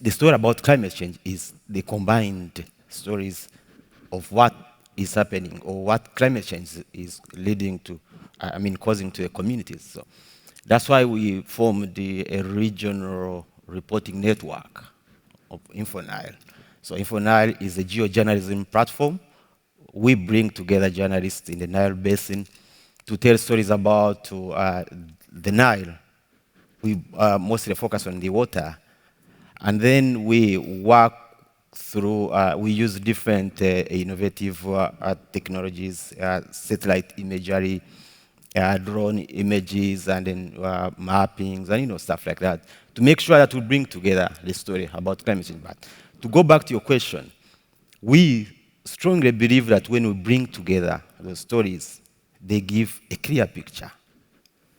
Speaker 5: the story about climate change is the combined stories of what is happening or what climate change is leading to, causing to the communities. So that's why we formed a regional reporting network of InfoNile. So InfoNile is a geojournalism platform. We bring together journalists in the Nile Basin to tell stories about the Nile. We mostly focus on the water. And then we work through, we use different innovative technologies, satellite imagery, drone images, and then mappings, and stuff like that, to make sure that we bring together the story about climate change. But to go back to your question, we strongly believe that when we bring together those stories, they give a clear picture.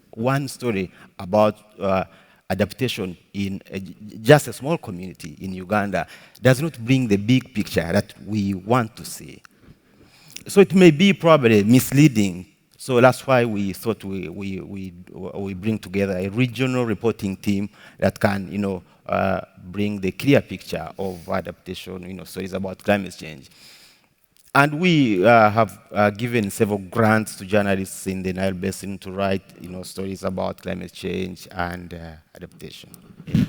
Speaker 5: One story about adaptation in just a small community in Uganda does not bring the big picture that we want to see. So it may be probably misleading. So that's why we thought we bring together a regional reporting team that can, bring the clear picture of adaptation, stories about climate change. And we have given several grants to journalists in the Nile Basin to write, stories about climate change and adaptation. Yeah.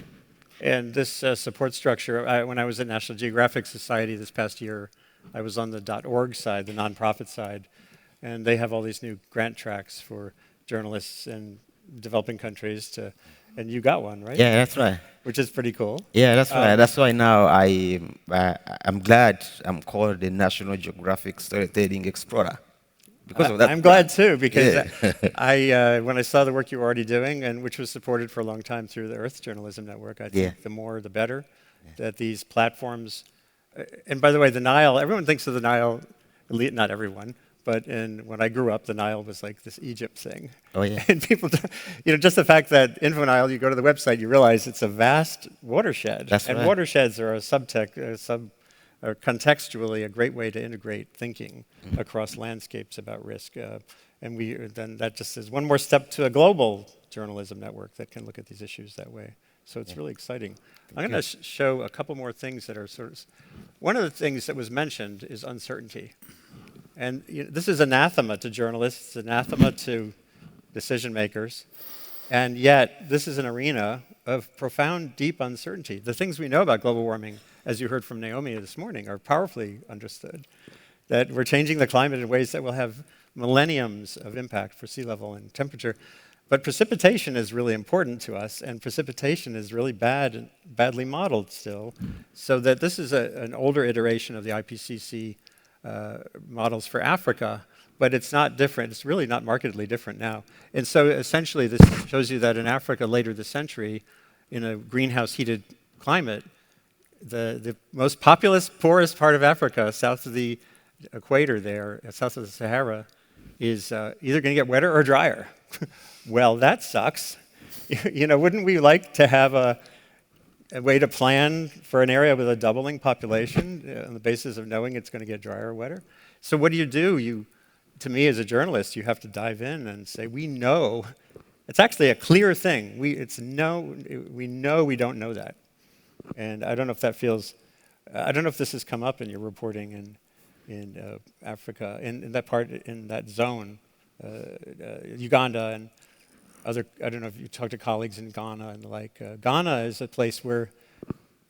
Speaker 1: And this support structure, when I was at National Geographic Society this past year, I was on the .org side, the nonprofit side, and they have all these new grant tracks for journalists in developing countries and you got one, right?
Speaker 5: Yeah, that's right.
Speaker 1: Which is pretty cool.
Speaker 5: Yeah, that's right. That's why now I'm glad I'm called the National Geographic Storytelling Explorer. Because of that.
Speaker 1: I'm glad too, because
Speaker 5: Yeah.
Speaker 1: when I saw the work you were already doing, and which was supported for a long time through the Earth Journalism Network, I think the more the better, that these platforms, and by the way, the Nile, everyone thinks of the Nile, not everyone, but when I grew up, the Nile was like this Egypt thing.
Speaker 5: Oh, yeah.
Speaker 1: And people, just the fact that Info Nile, you go to the website, you realize it's a vast watershed.
Speaker 5: That's
Speaker 1: and
Speaker 5: right.
Speaker 1: watersheds are are contextually a great way to integrate thinking across landscapes about risk. And then that just is one more step to a global journalism network that can look at these issues that way. So it's really exciting. I'm going to show a couple more things that are one of the things that was mentioned is uncertainty. And this is anathema to journalists, anathema to decision makers. And yet, this is an arena of profound, deep uncertainty. The things we know about global warming, as you heard from Naomi this morning, are powerfully understood. That we're changing the climate in ways that will have millenniums of impact for sea level and temperature. But precipitation is really important to us, and precipitation is really badly modeled still. So that this is an older iteration of the IPCC models for Africa, but it's not different. It's really not markedly different now. And so essentially this shows you that in Africa later this century, in a greenhouse heated climate, the most populous, poorest part of Africa, south of the equator there, south of the Sahara, is either going to get wetter or drier. Well, that sucks. Wouldn't we like to have a way to plan for an area with a doubling population on the basis of knowing it's going to get drier or wetter? So what do? To me as a journalist, you have to dive in and say, we know. It's actually a clear thing. We know we don't know that. And I don't know if I don't know if this has come up in your reporting in Africa, in that part, in that zone, Uganda and I don't know if you talk to colleagues in Ghana and the like. Ghana is a place where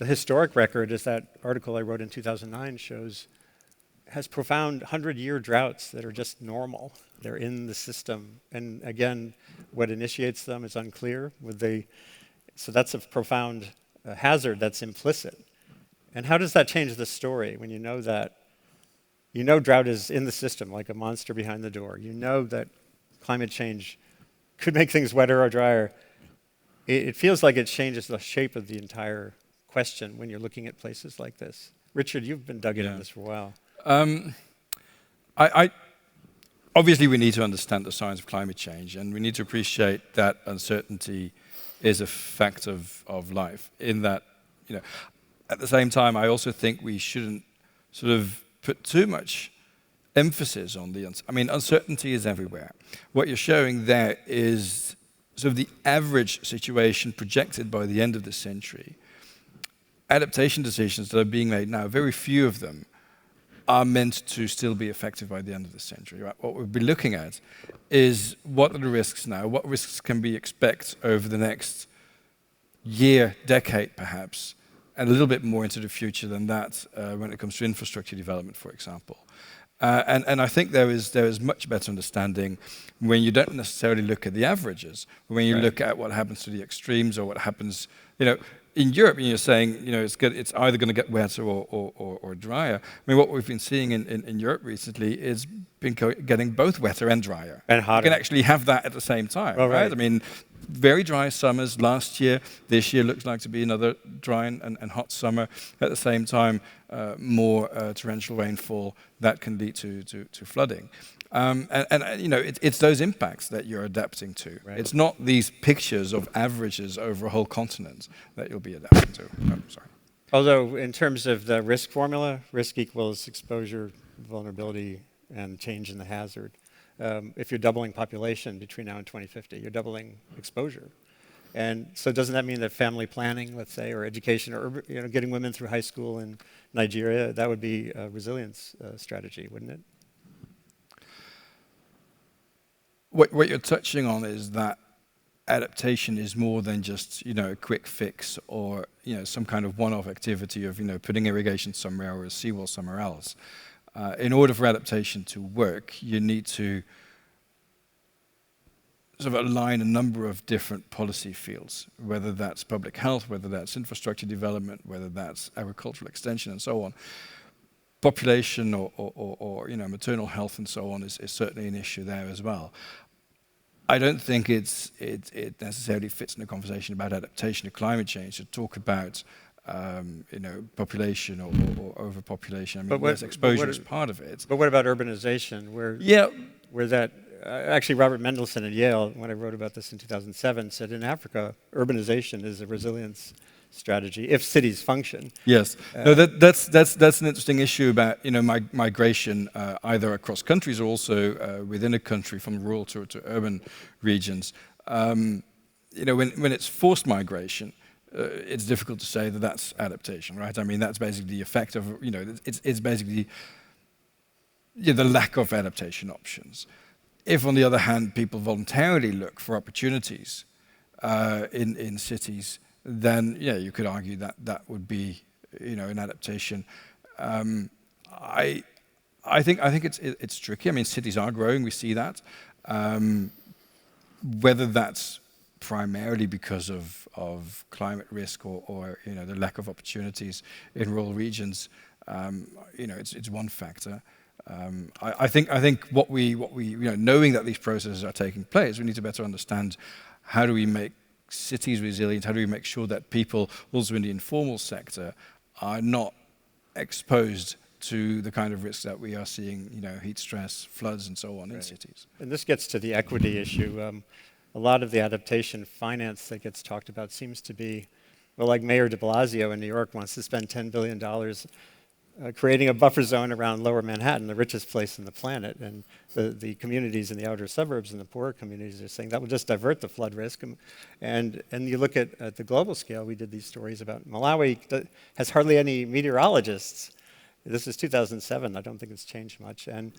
Speaker 1: the historic record, as that article I wrote in 2009 shows, has profound 100-year droughts that are just normal. They're in the system. And again, what initiates them is unclear. So that's a profound hazard that's implicit. And how does that change the story when you know that? You know drought is in the system like a monster behind the door. You know that climate change could make things wetter or drier. It feels like it changes the shape of the entire question when you're looking at places like this. Richard, you've been dug in this for a while.
Speaker 3: Obviously, we need to understand the science of climate change, and we need to appreciate that uncertainty is a fact of life. In that, at the same time, I also think we shouldn't sort of put too much emphasis on the uncertainty is everywhere. What you're showing there is sort of the average situation projected by the end of the century. Adaptation decisions that are being made now, very few of them are meant to still be effective by the end of the century. Right? What we'll be looking at is what are the risks now, what risks can we expect over the next year, decade perhaps, and a little bit more into the future than that when it comes to infrastructure development, for example. And I think there is much better understanding when you don't necessarily look at the averages, when you look at what happens to the extremes or what happens, in Europe, you're saying, it's either going to get wetter or drier. I mean, what we've been seeing in Europe recently is getting both wetter and drier.
Speaker 1: And hotter.
Speaker 3: You can actually have that at the same time, right? I mean, very dry summers last year. This year looks like to be another dry and hot summer. At the same time, more torrential rainfall that can lead to flooding. It's those impacts that you're adapting to. Right. It's not these pictures of averages over a whole continent that you'll be adapting to. Oh, sorry.
Speaker 1: Although in terms of the risk formula, risk equals exposure, vulnerability, and change in the hazard. If you're doubling population between now and 2050, you're doubling exposure. And so doesn't that mean that family planning, let's say, or education, or getting women through high school in Nigeria, that would be a resilience strategy, wouldn't it?
Speaker 3: What you're touching on is that adaptation is more than just a quick fix or some kind of one-off activity of putting irrigation somewhere or a seawall somewhere else. In order for adaptation to work, you need to sort of align a number of different policy fields, whether that's public health, whether that's infrastructure development, whether that's agricultural extension, and so on. Population or maternal health and so on is certainly an issue there as well. I don't think it necessarily fits in a conversation about adaptation to climate change to talk about population or overpopulation. I mean, yes, exposure is part of it.
Speaker 1: But what about urbanization? Where that actually Robert Mendelsohn at Yale, when I wrote about this in 2007, said in Africa, urbanization is a resilience strategy if cities function.
Speaker 3: Yes, no, that's an interesting issue about migration either across countries or also within a country from rural to urban regions. When it's forced migration, it's difficult to say that that's adaptation, right? I mean, that's basically the effect of it's basically the lack of adaptation options. If, on the other hand, people voluntarily look for opportunities in cities, then you could argue that that would be an adaptation. I think it's tricky. I mean, cities are growing. We see that. Whether that's primarily because of climate risk or the lack of opportunities in rural regions, it's one factor. I think what we knowing that these processes are taking place, we need to better understand how do we make cities resilient, how do we make sure that people also in the informal sector are not exposed to the kind of risks that we are seeing, heat stress, floods and so on in cities. And
Speaker 1: this gets to the equity issue. A lot of the adaptation finance that gets talked about seems to be, like Mayor de Blasio in New York wants to spend $10 billion creating a buffer zone around Lower Manhattan, the richest place on the planet. And the communities in the outer suburbs and the poorer communities are saying that will just divert the flood risk. And you look at the global scale, we did these stories about Malawi that has hardly any meteorologists. This is 2007, I don't think it's changed much. And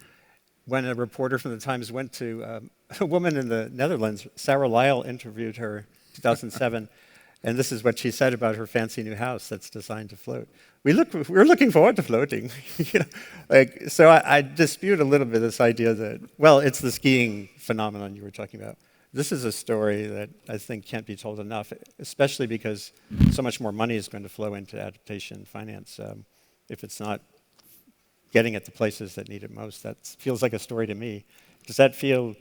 Speaker 1: when a reporter from the Times went to a woman in the Netherlands, Sarah Lyle interviewed her in 2007, And this is what she said about her fancy new house that's designed to float. We're looking forward to floating. You know, like, so I dispute a little bit this idea that, well, it's the skiing phenomenon you were talking about. This is a story that I think can't be told enough, especially because so much more money is going to flow into adaptation finance if it's not getting at the places that need it most. That feels like a story to me. Does that feel,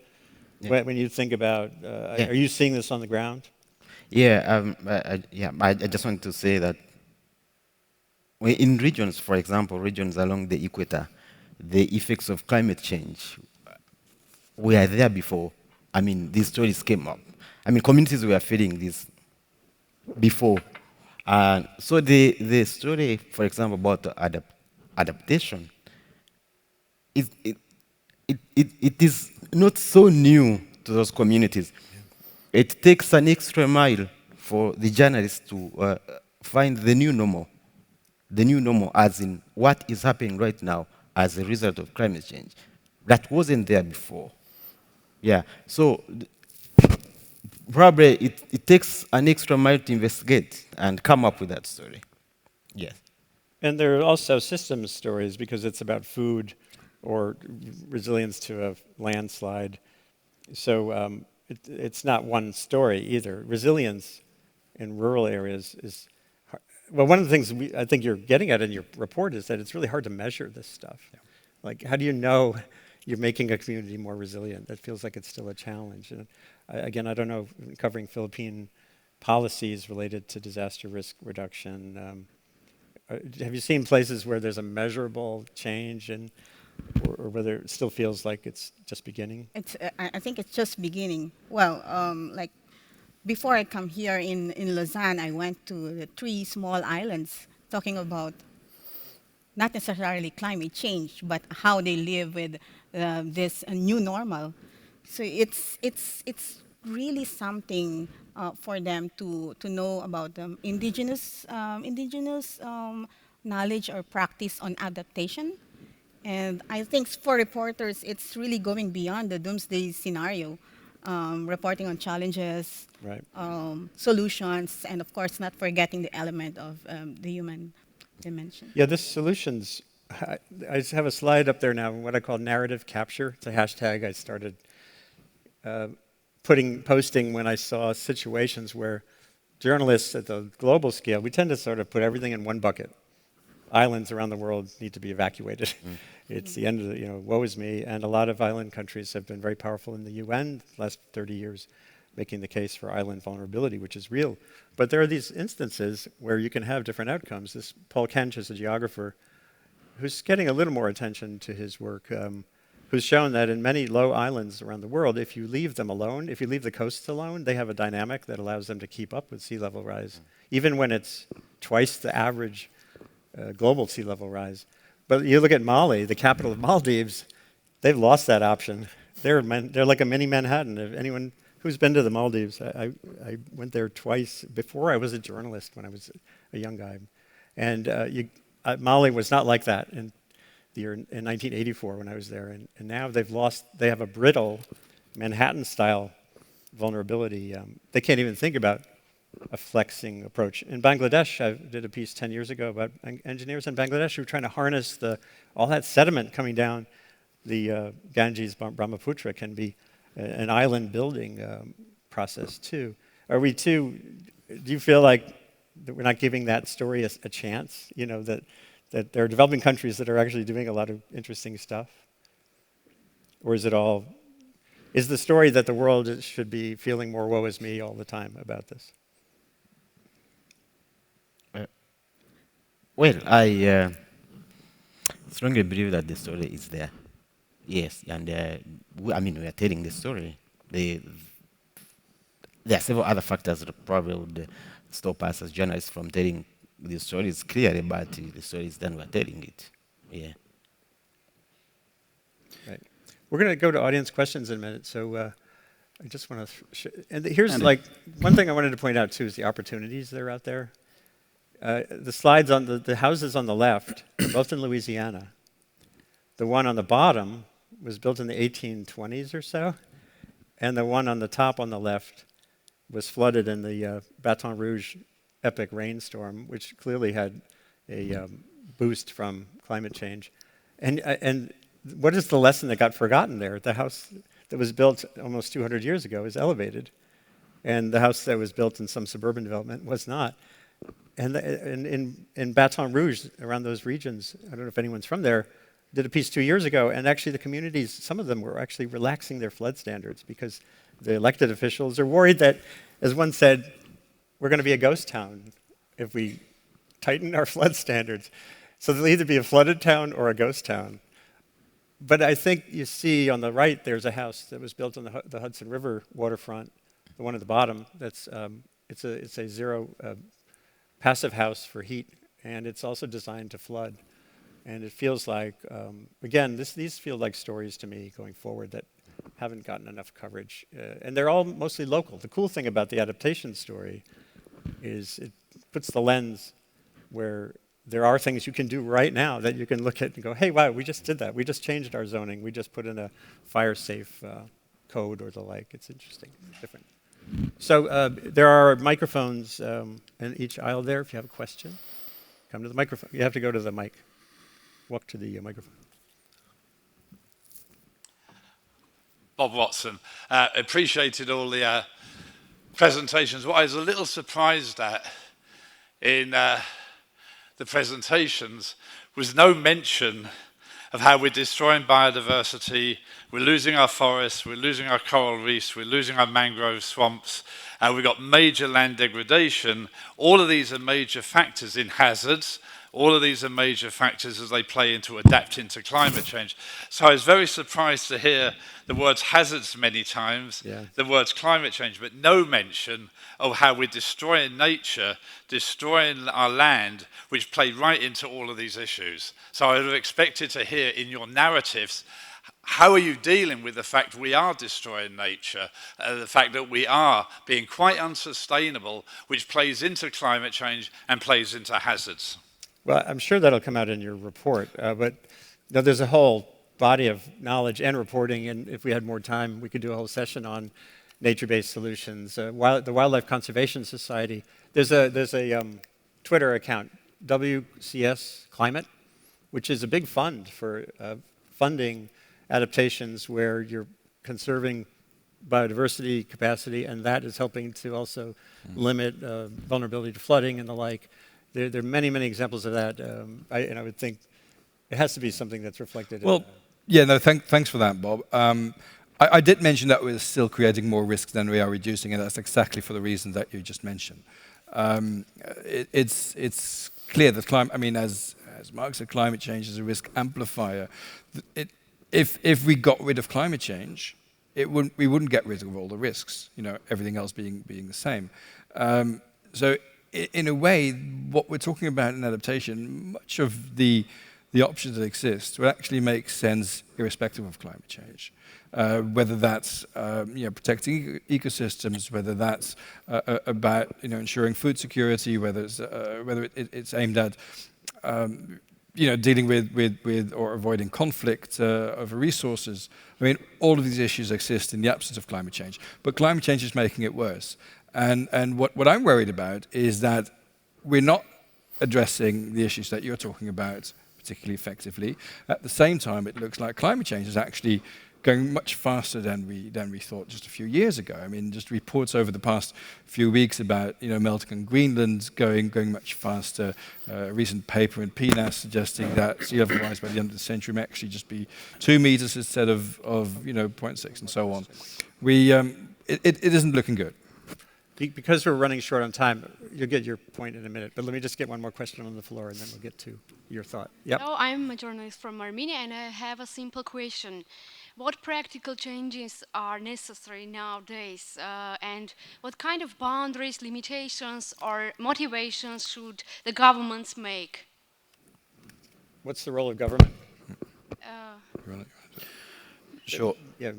Speaker 1: when you think about, are you seeing this on the ground?
Speaker 5: Yeah, I just want to say that in regions, for example, regions along the equator, the effects of climate change were there before. I mean, these stories came up. I mean, communities were feeling this before. So the story, for example, about adaptation, it is not so new to those communities. It takes an extra mile for the journalists to find the new normal as in what is happening right now as a result of climate change. That wasn't there before. Yeah, so probably it takes an extra mile to investigate and come up with that story. Yes.
Speaker 1: And there are also systems stories because it's about food or resilience to a landslide. So it's not one story either. Resilience in rural areas is, well, one of the things I think you're getting at in your report is that it's really hard to measure this stuff. Yeah. Like, how do you know you're making a community more resilient? That feels like it's still a challenge. And again, I don't know, covering Philippine policies related to disaster risk reduction. Have you seen places where there's a measurable change or whether it still feels like it's just beginning?
Speaker 4: I think it's just beginning. Well, like before I come here in Lausanne, I went to the 3 small islands talking about not necessarily climate change, but how they live with this new normal. So it's really something for them to know about indigenous knowledge or practice on adaptation. And I think for reporters, it's really going beyond the doomsday scenario, reporting on challenges,
Speaker 1: Right.
Speaker 4: Solutions, and of course, not forgetting the element of the human dimension.
Speaker 1: Yeah, this solutions, I just have a slide up there now, what I call narrative capture. It's a hashtag I started posting when I saw situations where journalists at the global scale, we tend to sort of put everything in one bucket. Islands around the world need to be evacuated. It's the end of the, woe is me. And a lot of island countries have been very powerful in the UN the last 30 years, making the case for island vulnerability, which is real. But there are these instances where you can have different outcomes. This Paul Kench is a geographer who's getting a little more attention to his work, who's shown that in many low islands around the world, if you leave them alone, if you leave the coasts alone, they have a dynamic that allows them to keep up with sea level rise, even when it's twice the average global sea level rise. But you look at Mali, the capital of Maldives, they've lost that option. They're like a mini Manhattan. If anyone who's been to the Maldives, I went there twice before I was a journalist when I was a young guy. And Mali was not like that in 1984 when I was there. And now they have a brittle Manhattan-style vulnerability. They can't even think about a flexing approach. In Bangladesh, I did a piece 10 years ago about engineers in Bangladesh who were trying to harness all that sediment coming down the Ganges, Brahmaputra can be an island building process too. Do you feel like that we're not giving that story a chance? That there are developing countries that are actually doing a lot of interesting stuff? Or is the story that the world should be feeling more woe is me all the time about this?
Speaker 5: Well, I strongly believe that the story is there. Yes, and we are telling the story. There are several other factors that probably would stop us as journalists from telling the stories clearly, but the story is done, we're telling it. Yeah.
Speaker 1: Right. We're going to go to audience questions in a minute, so I just want to... and here's one thing I wanted to point out too is the opportunities that are out there. The slides on the houses on the left are both in Louisiana. The one on the bottom was built in the 1820s or so, and the one on the top on the left was flooded in the Baton Rouge epic rainstorm, which clearly had a boost from climate change. And what is the lesson that got forgotten there? The house that was built almost 200 years ago is elevated, and the house that was built in some suburban development was not. And in Baton Rouge, around those regions, I don't know if anyone's from there, did a piece 2 years ago, and actually the communities, some of them were actually relaxing their flood standards because the elected officials are worried that, as one said, we're going to be a ghost town if we tighten our flood standards. So they'll either be a flooded town or a ghost town. But I think you see on the right, there's a house that was built on the Hudson River waterfront, the one at the bottom. That's it's a zero passive house for heat, and it's also designed to flood. And it feels like, again, these feel like stories to me going forward that haven't gotten enough coverage. And they're all mostly local. The cool thing about the adaptation story is it puts the lens where there are things you can do right now that you can look at and go, hey, wow, we just did that. We just changed our zoning. We just put in a fire-safe code or the like. It's interesting. It's different. So there are microphones in each aisle there. If you have a question, come to the microphone. You have to go to the mic. Walk to the microphone.
Speaker 6: Bob Watson. Appreciated all the presentations. What I was a little surprised at in the presentations was no mention of how we're destroying biodiversity, we're losing our forests, we're losing our coral reefs, we're losing our mangrove swamps, and we've got major land degradation. All of these are major factors in hazards. All of these are major factors as they play into adapting to climate change. So I was very surprised to hear the words hazards many times, the words climate change, but no mention of how we're destroying nature, destroying our land, which play right into all of these issues. So I would have expected to hear in your narratives, how are you dealing with the fact we are destroying nature, the fact that we are being quite unsustainable, which plays into climate change and plays into hazards?
Speaker 1: Well, I'm sure that'll come out in your report, but there's a whole body of knowledge and reporting, and if we had more time, we could do a whole session on nature-based solutions. The Wildlife Conservation Society, there's a Twitter account, WCS Climate, which is a big fund for funding adaptations where you're conserving biodiversity capacity, and that is helping to also limit vulnerability to flooding and the like. There are many, many examples of that, and I would think it has to be something that's reflected.
Speaker 3: Well, yeah, no, thanks for that, Bob. I did mention that we're still creating more risks than we are reducing, and that's exactly for the reason that you just mentioned. It's clear that climate, I mean, as Mark said, climate change is a risk amplifier. If we got rid of climate change, we wouldn't get rid of all the risks, everything else being the same. So in a way, what we're talking about in adaptation, much of the options that exist would actually make sense irrespective of climate change. Whether that's protecting ecosystems, whether that's about ensuring food security, whether it's aimed at dealing with or avoiding conflict over resources. I mean, all of these issues exist in the absence of climate change, but climate change is making it worse. And what I'm worried about is that we're not addressing the issues that you're talking about particularly effectively. At the same time, it looks like climate change is actually going much faster than we thought just a few years ago. I mean, just reports over the past few weeks about melting in Greenland going much faster. A recent paper in PNAS suggesting that sea level rise by the end of the century may actually just be 2 meters instead of 0.6 and so on. It isn't looking good.
Speaker 1: Because we're running short on time, you'll get your point in a minute, but let me just get one more question on the floor and then we'll get to your thought. Yep.
Speaker 7: Hello, I'm a journalist from Armenia and I have a simple question. What practical changes are necessary nowadays and what kind of boundaries, limitations or motivations should the governments make?
Speaker 1: What's the role of government?
Speaker 2: Sure.
Speaker 1: Yeah.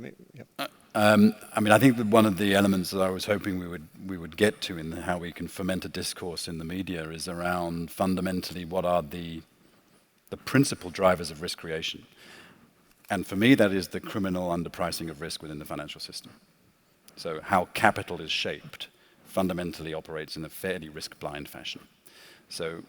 Speaker 2: I mean, I think that one of the elements that I was hoping we would get to in how we can foment a discourse in the media is around fundamentally what are the principal drivers of risk creation. And for me, that is the criminal underpricing of risk within the financial system. So how capital is shaped fundamentally operates in a fairly risk-blind fashion. So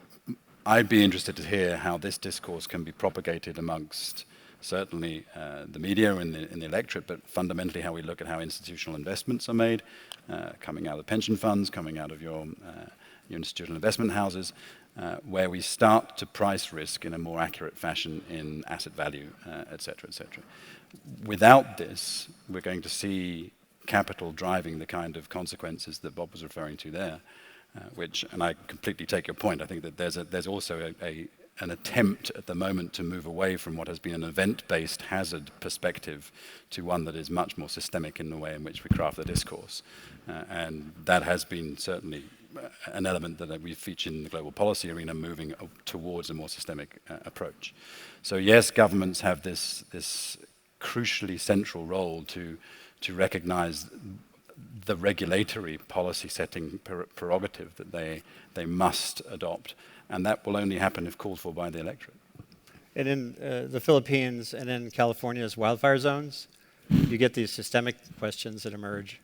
Speaker 2: I'd be interested to hear how this discourse can be propagated amongst certainly the media and the electorate, but fundamentally how we look at how institutional investments are made, coming out of pension funds, coming out of your institutional investment houses, where we start to price risk in a more accurate fashion in asset value, et cetera, et cetera. Without this, we're going to see capital driving the kind of consequences that Bob was referring to there, which, and I completely take your point, I think that there's also an attempt at the moment to move away from what has been an event-based hazard perspective to one that is much more systemic in the way in which we craft the discourse. And that has been certainly an element that we feature in the global policy arena, moving towards a more systemic approach. So yes, governments have this crucially central role to recognize the regulatory policy setting prerogative that they must adopt, and that will only happen if called for by the electorate.
Speaker 1: And in the Philippines and in California's wildfire zones, you get these systemic questions that emerge.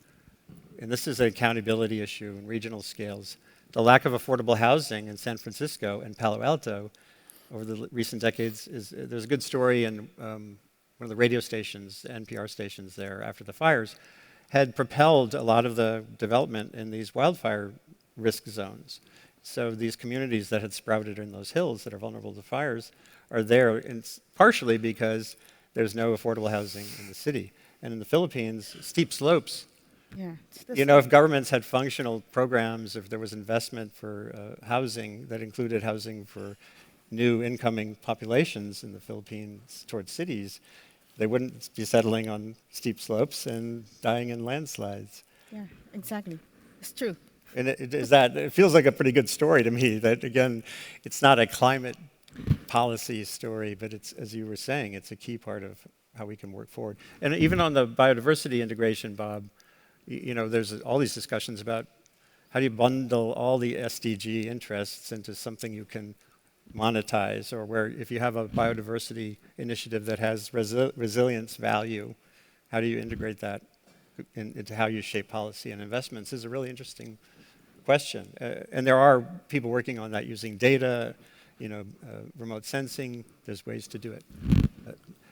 Speaker 1: And this is an accountability issue in regional scales. The lack of affordable housing in San Francisco and Palo Alto over the recent decades there's a good story in one of the radio stations, the NPR stations there after the fires, had propelled a lot of the development in these wildfire risk zones. So these communities that had sprouted in those hills that are vulnerable to fires are there, and partially because there's no affordable housing in the city. And in the Philippines, steep slopes.
Speaker 4: Yeah.
Speaker 1: You know, if governments had functional programs, if there was investment for housing that included housing for new incoming populations in the Philippines towards cities, they wouldn't be settling on steep slopes and dying in landslides.
Speaker 4: Yeah, exactly. It's true.
Speaker 1: And it feels like a pretty good story to me that, again, it's not a climate policy story, but it's, as you were saying, it's a key part of how we can work forward. And even on the biodiversity integration, Bob, you know, there's all these discussions about how do you bundle all the SDG interests into something you can monetize, or where if you have a biodiversity initiative that has resilience value, how do you integrate that into how you shape policy and investments is a really interesting question. And there are people working on that using data, you know, remote sensing. There's ways to do it.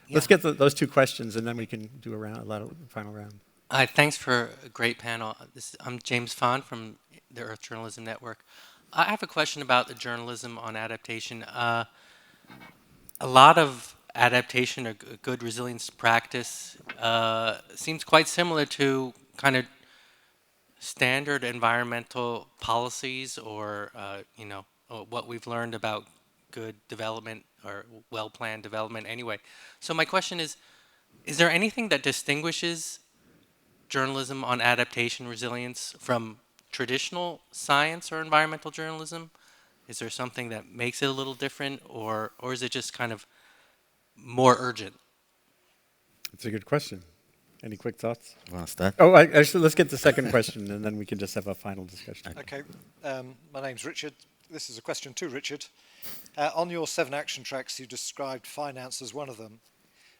Speaker 1: Let's get those two questions, and then we can do a final round.
Speaker 8: Thanks for a great panel. I'm James Fahn from the Earth Journalism Network. I have a question about the journalism on adaptation. A lot of adaptation or good resilience practice seems quite similar to kind of standard environmental policies, or you know, what we've learned about good development or well-planned development anyway. So my question is there anything that distinguishes journalism on adaptation resilience from traditional science or environmental journalism? Is there something that makes it a little different, or is it just kind of more urgent?
Speaker 1: It's a good question. Any quick thoughts?
Speaker 5: Want to start?
Speaker 1: Oh, actually, let's get the second question, and then we can just have a final discussion.
Speaker 9: Okay. My name's Richard. This is a question to Richard. On your 7 action tracks, you described finance as one of them.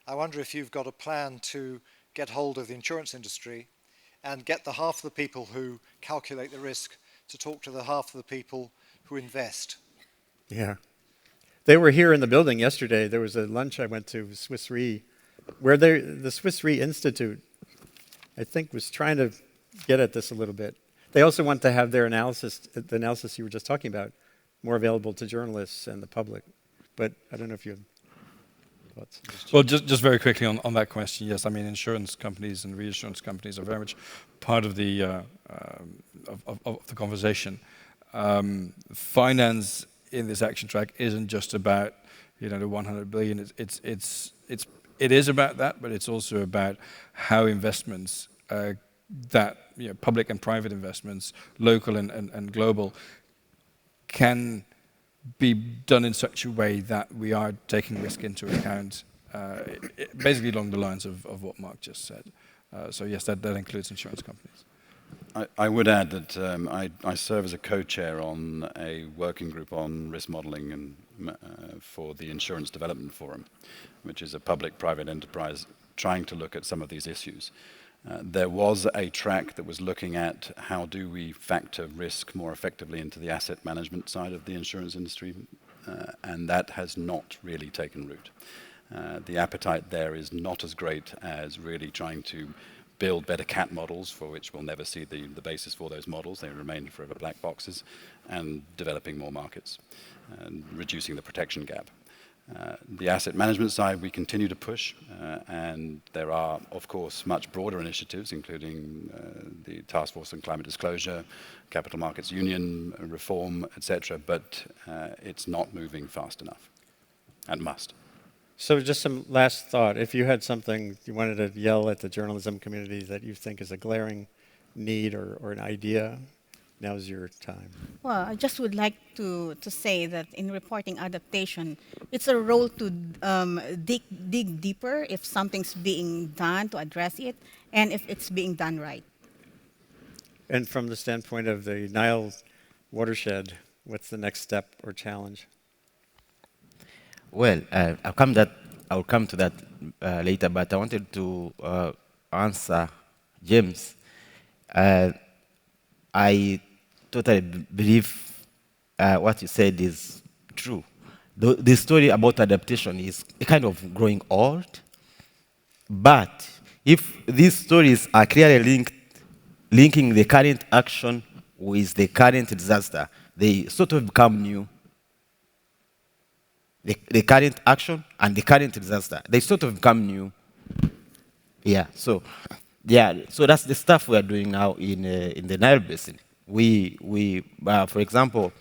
Speaker 9: I wonder if you've got a plan to get hold of the insurance industry and get the half of the people who calculate the risk to talk to the half of the people who invest.
Speaker 1: Yeah. They were here in the building yesterday. There was a lunch I went to, Swiss Re, where the Swiss Re Institute, I think, was trying to get at this a little bit. They also want to have their analysis, the analysis you were just talking about, more available to journalists and the public. But I don't know if you have thoughts.
Speaker 3: Well, just very quickly on that question, yes, I mean, insurance companies and reinsurance companies are very much part of the of the conversation. Finance in this action track isn't just about, you know, the 100 billion. It is about that, but it's also about how investments that, you know, public and private investments, local and global, can be done in such a way that we are taking risk into account, basically along the lines of what Marc just said. So yes, that includes insurance companies.
Speaker 2: I would add that I serve as a co-chair on a working group on risk modeling and for the Insurance Development Forum, which is a public-private enterprise trying to look at some of these issues. There was a track that was looking at how do we factor risk more effectively into the asset management side of the insurance industry, and that has not really taken root. The appetite there is not as great as really trying to build better cat models, for which we'll never see the basis for those models. They remain forever black boxes, and developing more markets and reducing the protection gap. The asset management side, we continue to push, and there are, of course, much broader initiatives, including the Task Force on Climate Disclosure, Capital Markets Union reform, etc., but it's not moving fast enough, and must.
Speaker 1: So just some last thought. If you had something you wanted to yell at the journalism community that you think is a glaring need or an idea, now's your time.
Speaker 4: Well, I just would like to say that in reporting adaptation, it's a role to dig deeper if something's being done to address it and if it's being done right.
Speaker 1: And from the standpoint of the Nile watershed, what's the next step or challenge?
Speaker 5: Well, I'll come to that later, but I wanted to answer James. I totally believe what you said is true. The story about adaptation is kind of growing old, but if these stories are clearly linking the current action with the current disaster, they sort of become new. The current action and the current disaster, they sort of become new. So that's the stuff we are doing now in the Nile Basin. For example,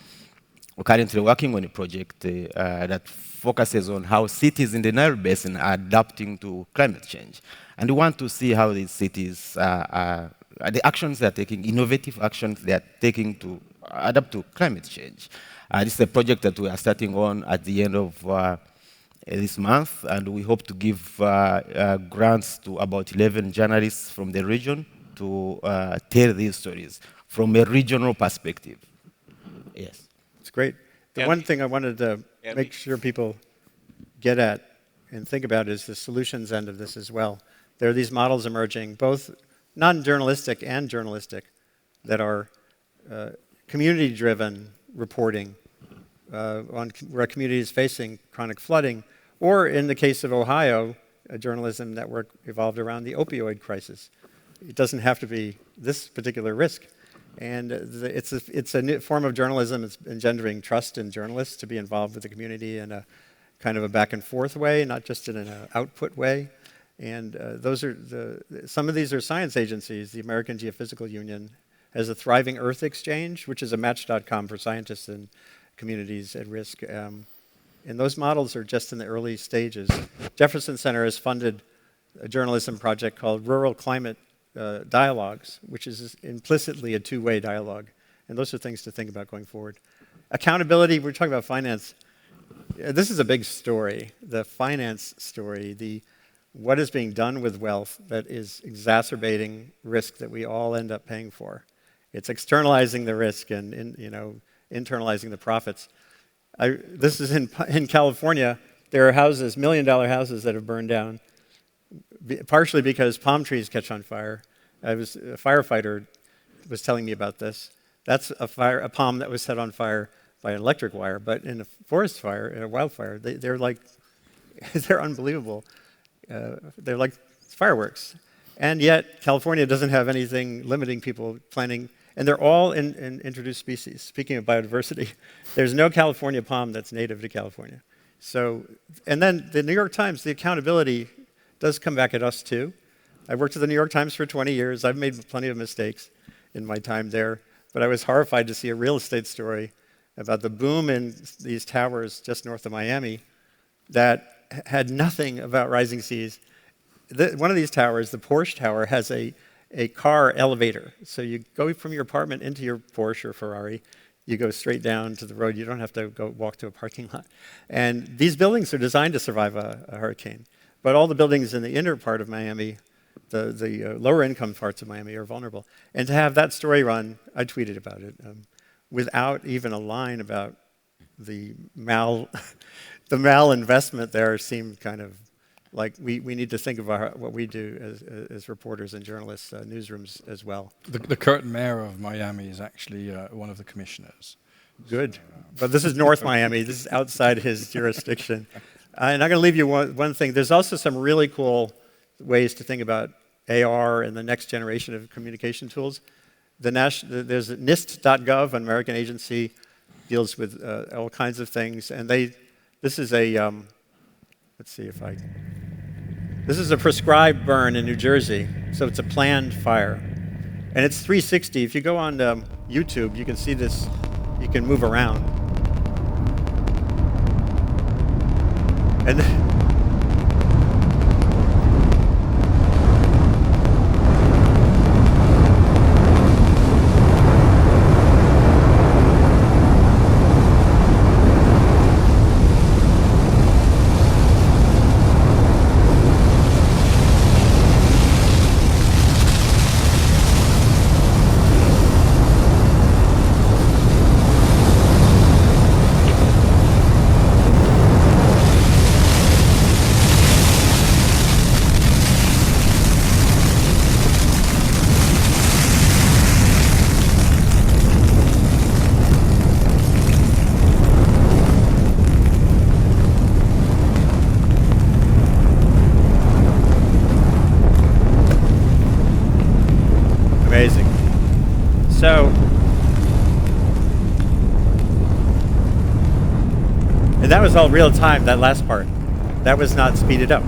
Speaker 5: we're currently working on a project that focuses on how cities in the Nile Basin are adapting to climate change. And we want to see how these cities, the actions they're taking, innovative actions they're taking to adapt to climate change. This is a project that we are starting on at the end of this month, and we hope to give grants to about 11 journalists from the region to tell these stories from a regional perspective. Yes.
Speaker 1: It's great. The one thing I wanted to make sure people get at and think about is the solutions end of this as well. There are these models emerging, both non-journalistic and journalistic, that are community-driven reporting on where a community is facing chronic flooding, or in the case of Ohio, a journalism network evolved around the opioid crisis. It doesn't have to be this particular risk. And it's a new form of journalism. It's engendering trust in journalists to be involved with the community in a kind of a back and forth way, not just in an output way. And some of these are science agencies. The American Geophysical Union has a thriving Earth Exchange, which is a match.com for scientists and communities at risk. And those models are just in the early stages. Jefferson Center has funded a journalism project called Rural Climate Dialogues, which is implicitly a two-way dialogue. And those are things to think about going forward. Accountability, we're talking about finance. This is a big story, the finance story, what is being done with wealth that is exacerbating risk that we all end up paying for. It's externalizing the risk and internalizing the profits. This is in California. There are houses, $1 million houses that have burned down, partially because palm trees catch on fire. A firefighter was telling me about this. That's a palm that was set on fire by an electric wire, but in a forest fire, in a wildfire, they're unbelievable. They're like fireworks. And yet, California doesn't have anything limiting people planting, and they're all in introduced species. Speaking of biodiversity, there's no California palm that's native to California. So, and then the New York Times, the accountability does come back at us too. I worked at the New York Times for 20 years. I've made plenty of mistakes in my time there, but I was horrified to see a real estate story about the boom in these towers just north of Miami that had nothing about rising seas. One of these towers, the Porsche Tower, has a car elevator. So you go from your apartment into your Porsche or Ferrari, you go straight down to the road. You don't have to go walk to a parking lot. And these buildings are designed to survive a hurricane. But all the buildings in the inner part of Miami, the lower income parts of Miami, are vulnerable. And to have that story run, I tweeted about it, without even a line about the malinvestment there seemed kind of like we need to think of what we do as reporters and journalists, newsrooms as well.
Speaker 3: The current mayor of Miami is actually one of the commissioners.
Speaker 1: Good. But this is North Miami. This is outside his jurisdiction. And I'm going to leave you one thing. There's also some really cool ways to think about AR and the next generation of communication tools. There's NIST.gov, an American agency, deals with all kinds of things. And this is a, let's see if I, this is a prescribed burn in New Jersey. So it's a planned fire. And it's 360. If you go on YouTube, you can see this. You can move around. And amazing. So, and that was all real time, that last part. That was not speeded up.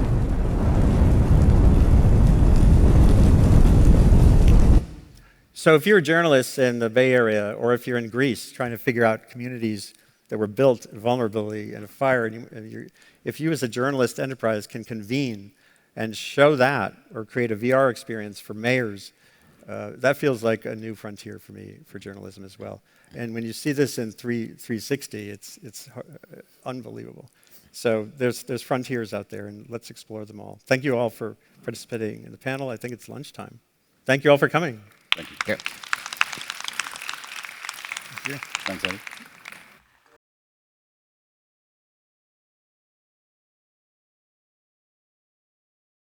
Speaker 1: So if you're a journalist in the Bay Area, or if you're in Greece trying to figure out communities that were built vulnerably in a fire, if you as a journalist enterprise can convene and show that, or create a VR experience for mayors, that feels like a new frontier for me, for journalism as well. And when you see this in 360, it's unbelievable. So there's frontiers out there, and let's explore them all. Thank you all for participating in the panel. I think it's lunchtime. Thank you all for coming.
Speaker 2: Thank you.
Speaker 5: Okay.
Speaker 2: Thank you. Thanks, Eddie.